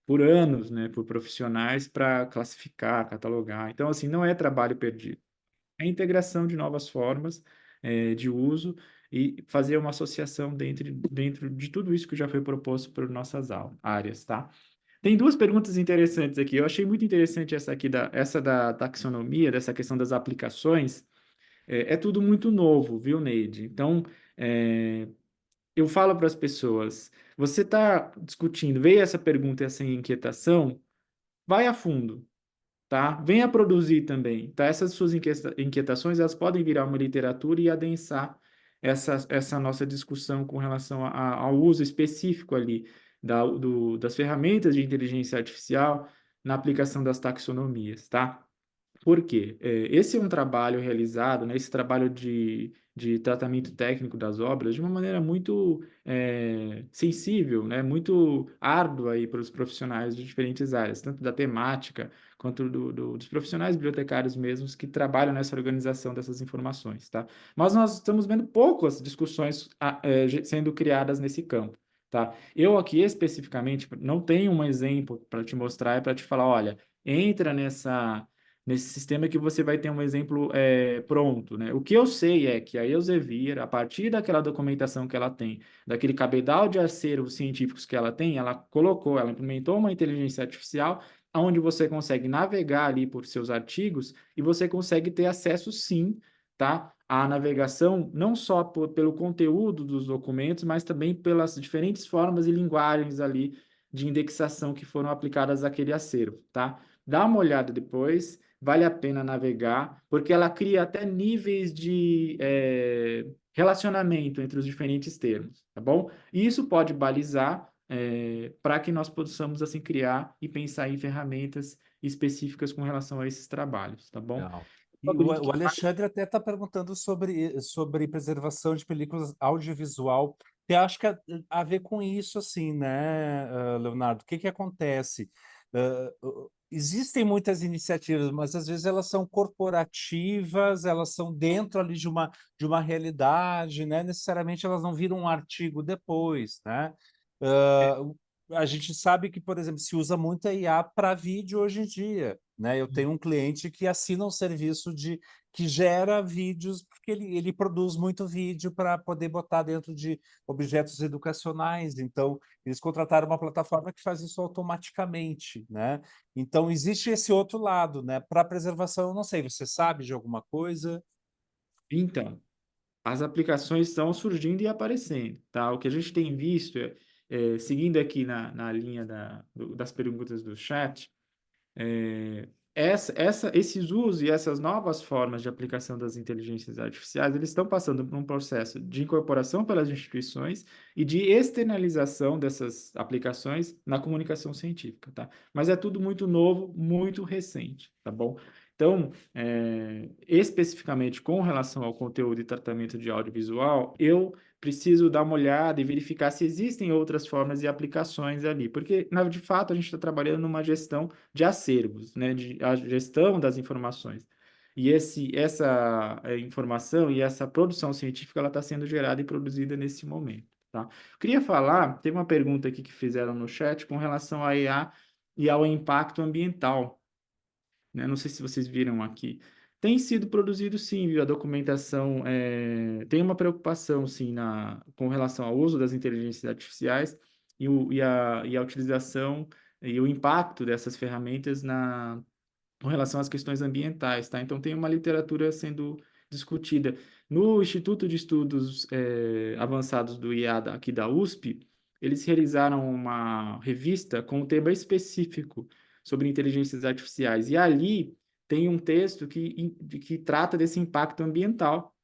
por anos, né, por profissionais para classificar, catalogar. Então, assim, não é trabalho perdido. É a integração de novas formas de uso e fazer uma associação dentro de tudo isso que já foi proposto por nossas áreas, tá? Tem duas perguntas interessantes aqui. Eu achei muito interessante essa da taxonomia, dessa questão das aplicações. É tudo muito novo, viu, Neide? Então, eu falo para as pessoas, você está discutindo, veio essa pergunta e essa inquietação, vai a fundo, tá? Venha produzir também, tá? Essas suas inquietações, elas podem virar uma literatura e adensar essa nossa discussão com relação ao uso específico ali das ferramentas de inteligência artificial na aplicação das taxonomias, tá? Por quê? Esse é um trabalho realizado, né, esse trabalho de tratamento técnico das obras de uma maneira muito sensível, né, muito árdua aí para os profissionais de diferentes áreas, tanto da temática quanto dos profissionais bibliotecários mesmos que trabalham nessa organização dessas informações, tá? Mas nós estamos vendo poucas discussões sendo criadas nesse campo, tá? Eu aqui especificamente não tenho um exemplo para te mostrar e para te falar, olha, entra nesse sistema que você vai ter um exemplo pronto, né? O que eu sei é que a Elsevier, a partir daquela documentação que ela tem, daquele cabedal de acervos científicos que ela tem, ela implementou uma inteligência artificial onde você consegue navegar ali por seus artigos e você consegue ter acesso, sim, tá? À navegação, não só pelo conteúdo dos documentos, mas também pelas diferentes formas e linguagens ali de indexação que foram aplicadas àquele acervo, tá? Dá uma olhada depois, vale a pena navegar, porque ela cria até níveis de relacionamento entre os diferentes termos, tá bom? E isso pode balizar para que nós possamos, assim, criar e pensar em ferramentas específicas com relação a esses trabalhos, tá bom? Legal. E o Alexandre até está perguntando sobre preservação de películas audiovisual. Eu acho que a ver com isso, assim, né, Leonardo? O que acontece? Existem muitas iniciativas, mas às vezes elas são corporativas, elas são dentro ali de uma realidade, né? Necessariamente elas não viram um artigo depois, né? A gente sabe que, por exemplo, se usa muito a IA para vídeo hoje em dia, né? Eu tenho um cliente que assina um serviço que gera vídeos, porque ele produz muito vídeo para poder botar dentro de objetos educacionais. Então, eles contrataram uma plataforma que faz isso automaticamente, né? Então, existe esse outro lado, né? Para preservação, eu não sei, você sabe de alguma coisa? Então, as aplicações estão surgindo e aparecendo, tá? O que a gente tem visto seguindo aqui na linha das perguntas do chat, esses usos e essas novas formas de aplicação das inteligências artificiais, eles estão passando por um processo de incorporação pelas instituições e de externalização dessas aplicações na comunicação científica, tá? Mas é tudo muito novo, muito recente, tá bom? Então, especificamente com relação ao conteúdo e tratamento de audiovisual, eu preciso dar uma olhada e verificar se existem outras formas e aplicações ali, porque, de fato, a gente está trabalhando numa gestão de acervos, né, a gestão das informações. E essa informação e essa produção científica, ela está sendo gerada e produzida nesse momento, tá? Queria falar, tem uma pergunta aqui que fizeram no chat com relação à IA e ao impacto ambiental, né? Não sei se vocês viram aqui. Tem sido produzido, sim, viu? A documentação tem uma preocupação, sim, com relação ao uso das inteligências artificiais e a utilização e o impacto dessas ferramentas com relação às questões ambientais, tá? Então, tem uma literatura sendo discutida. No Instituto de Estudos Avançados do IA aqui da USP, eles realizaram uma revista com um tema específico sobre inteligências artificiais. E ali tem um texto que trata desse impacto ambiental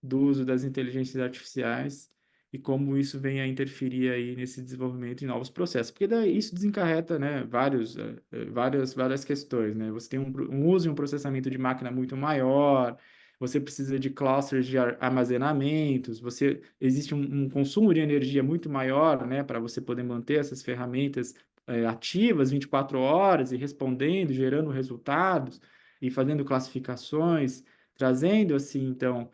do uso das inteligências artificiais e como isso vem a interferir aí nesse desenvolvimento de novos processos. Porque daí isso desencarreta, né, várias questões, né? Você tem um uso e um processamento de máquina muito maior, você precisa de clusters de armazenamentos, existe um consumo de energia muito maior, né, para você poder manter essas ferramentas ativas 24 horas e respondendo, gerando resultados e fazendo classificações, trazendo, assim, então,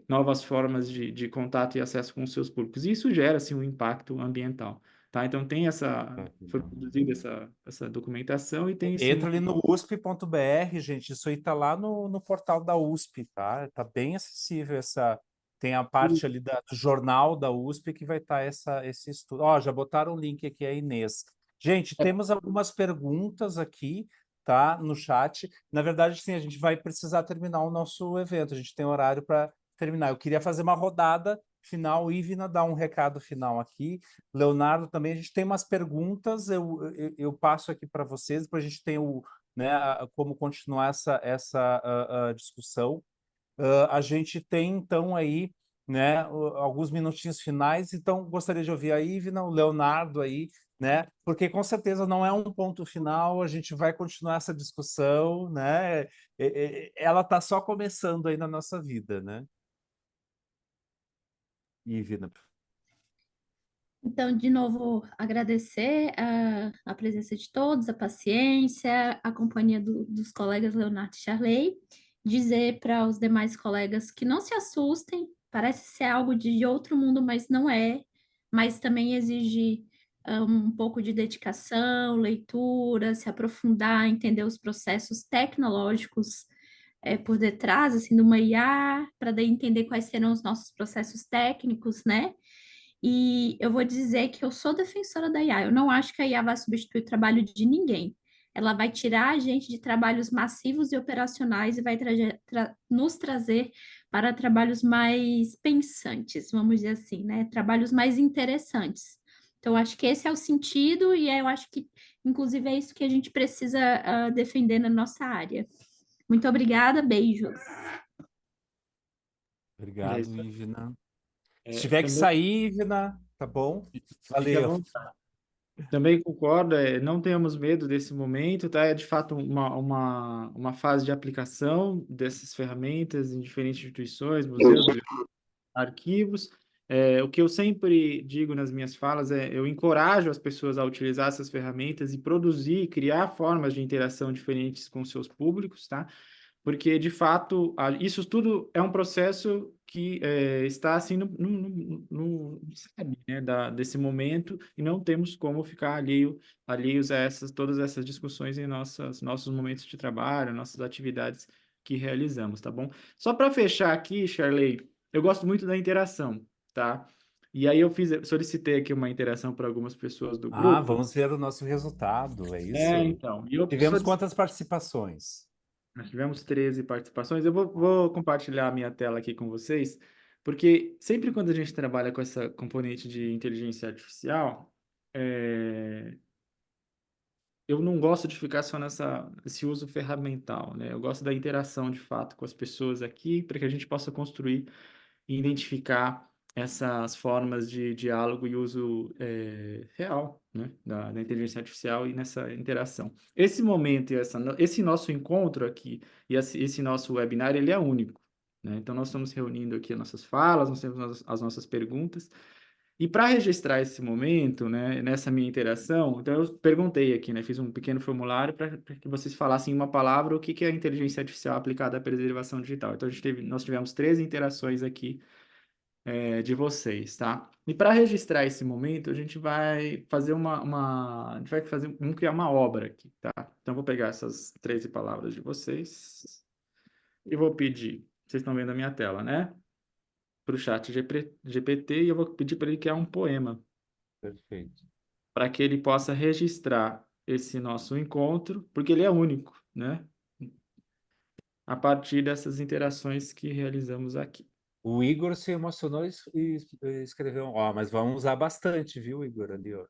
novas formas de contato e acesso com os seus públicos. E isso gera, assim, um impacto ambiental, tá? Então, foi produzida essa documentação e tem, Entra assim... ali no usp.br, gente, isso aí tá lá no portal da USP, tá? Tá bem acessível tem a parte ali do jornal da USP que vai estar esse estudo. Ó, já botaram o link aqui, a Inês. Gente, temos algumas perguntas aqui, tá, no chat. Na verdade, sim, a gente vai precisar terminar o nosso evento, a gente tem horário para terminar. Eu queria fazer uma rodada final, Ivna, dar um recado final aqui. Leonardo também, a gente tem umas perguntas, eu passo aqui para vocês, depois a gente tem como continuar essa discussão. A gente tem, então, aí, né, alguns minutinhos finais, então gostaria de ouvir a Ivna, o Leonardo aí, né, porque com certeza não é um ponto final, a gente vai continuar essa discussão, né, ela está só começando aí na nossa vida, né? Ivna. Então, de novo, agradecer a presença de todos, a paciência, a companhia dos colegas Leonardo e Charley, dizer para os demais colegas que não se assustem, parece ser algo de outro mundo, mas não é, mas também exige um pouco de dedicação, leitura, se aprofundar, entender os processos tecnológicos por detrás, assim, de uma IA, para daí entender quais serão os nossos processos técnicos, né? E eu vou dizer que eu sou defensora da IA. Eu não acho que a IA vai substituir o trabalho de ninguém. Ela vai tirar a gente de trabalhos massivos e operacionais e vai nos trazer para trabalhos mais pensantes, vamos dizer assim, né? Trabalhos mais interessantes. Então, acho que esse é o sentido e eu acho que, inclusive, é isso que a gente precisa defender na nossa área. Muito obrigada, beijos. Obrigado, Ivna. Se É, tiver que também sair, Ivna, tá bom? fique à Valeu. vontade. Também concordo, não tenhamos medo desse momento, tá? É de fato uma fase de aplicação dessas ferramentas em diferentes instituições, museus, arquivos. O que eu sempre digo nas minhas falas eu encorajo as pessoas a utilizar essas ferramentas e produzir, criar formas de interação diferentes com seus públicos, tá? Porque, de fato, isso tudo é um processo que está assim no sabe, né, desse momento e não temos como ficar alheios a todas essas discussões em nossos momentos de trabalho, nossas atividades que realizamos, tá bom? Só para fechar aqui, Charley, eu gosto muito da interação, tá? E aí eu solicitei aqui uma interação para algumas pessoas do Ah, grupo. vamos ver o nosso resultado, é isso? Então, e eu Tivemos quantas participações? Nós tivemos 13 participações. Eu vou compartilhar a minha tela aqui com vocês, porque sempre quando a gente trabalha com essa componente de inteligência artificial, eu não gosto de ficar só nesse uso ferramental, né? Eu gosto da interação, de fato, com as pessoas aqui, para que a gente possa construir e identificar essas formas de diálogo e uso real, né, da inteligência artificial e nessa interação. Esse momento e esse nosso encontro aqui e esse nosso webinar, ele é único, né? Então, nós estamos reunindo aqui as nossas falas, nós temos as nossas perguntas, e para registrar esse momento, né, nessa minha interação, então eu perguntei aqui, né, fiz um pequeno formulário para que vocês falassem em uma palavra o que é a inteligência artificial aplicada à preservação digital. Então, nós tivemos 13 interações aqui de vocês, tá? E para registrar esse momento, a gente vai fazer a gente vai vamos criar uma obra aqui, tá? Então, eu vou pegar essas 13 palavras de vocês e vou pedir, vocês estão vendo a minha tela, né? Para o chat GPT e eu vou pedir para ele criar um poema Perfeito. para que ele possa registrar esse nosso encontro, porque ele é único, né? A partir dessas interações que realizamos aqui. O Igor se emocionou e escreveu, ó, mas vamos usar bastante, viu, Igor, ali, ó.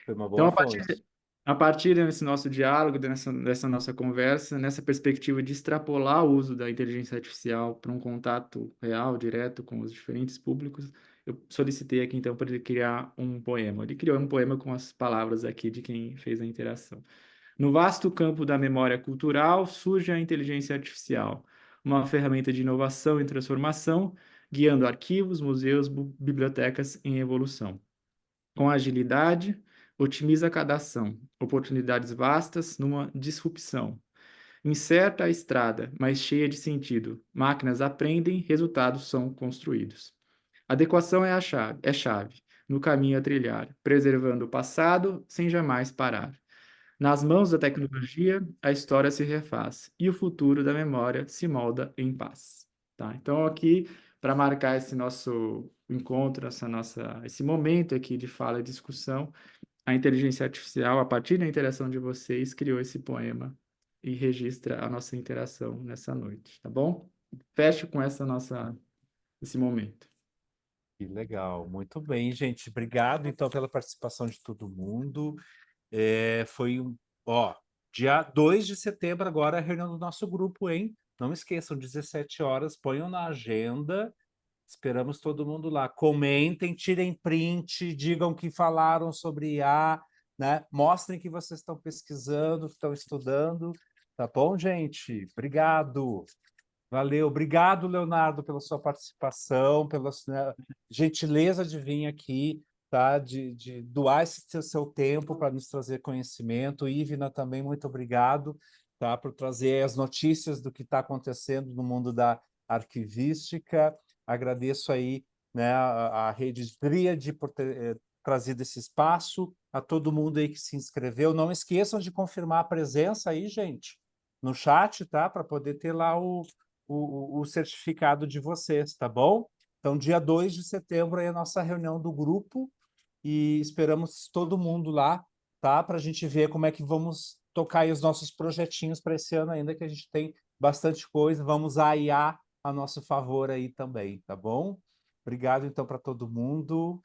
Foi uma Então, boa fonte. a partir desse nosso diálogo, dessa nossa conversa, nessa perspectiva de extrapolar o uso da inteligência artificial para um contato real, direto com os diferentes públicos, eu solicitei aqui, então, para ele criar um poema. Ele criou um poema com as palavras aqui de quem fez a interação. No vasto campo da memória cultural surge a inteligência artificial, uma ferramenta de inovação e transformação, guiando arquivos, museus, bibliotecas em evolução. Com agilidade, otimiza cada ação, oportunidades vastas numa disrupção. Incerta a estrada, mas cheia de sentido. Máquinas aprendem, resultados são construídos. Adequação é chave, no caminho a trilhar, preservando o passado sem jamais parar. Nas mãos da tecnologia, a história se refaz e o futuro da memória se molda em paz. Tá? Então, aqui, para marcar esse nosso encontro, esse momento aqui de fala e discussão, a inteligência artificial, a partir da interação de vocês, criou esse poema e registra a nossa interação nessa noite, tá bom? Feche com esse momento. Que legal, muito bem, gente. Obrigado, então, pela participação de todo mundo. Foi dia 2 de setembro, agora a reunião do nosso grupo, hein? Não esqueçam, 17 horas, ponham na agenda. Esperamos todo mundo lá. Comentem, tirem print, digam que falaram sobre IA, né? Mostrem que vocês estão pesquisando, que estão estudando. Tá bom, gente? Obrigado. Valeu. Obrigado, Leonardo, pela sua participação, pela gentileza de vir aqui, tá? De doar esse seu tempo para nos trazer conhecimento. Ivna, também, muito obrigado, tá? Por trazer as notícias do que está acontecendo no mundo da arquivística. Agradeço aí, né, a Rede Dríade por ter trazido esse espaço, a todo mundo aí que se inscreveu. Não esqueçam de confirmar a presença aí, gente, no chat, tá? Para poder ter lá o certificado de vocês, tá bom? Então, dia 2 de setembro é a nossa reunião do grupo e esperamos todo mundo lá, tá? Para a gente ver como é que vamos tocar aí os nossos projetinhos para esse ano ainda, que a gente tem bastante coisa. Vamos usar a IA a nosso favor aí também, tá bom? Obrigado, então, para todo mundo.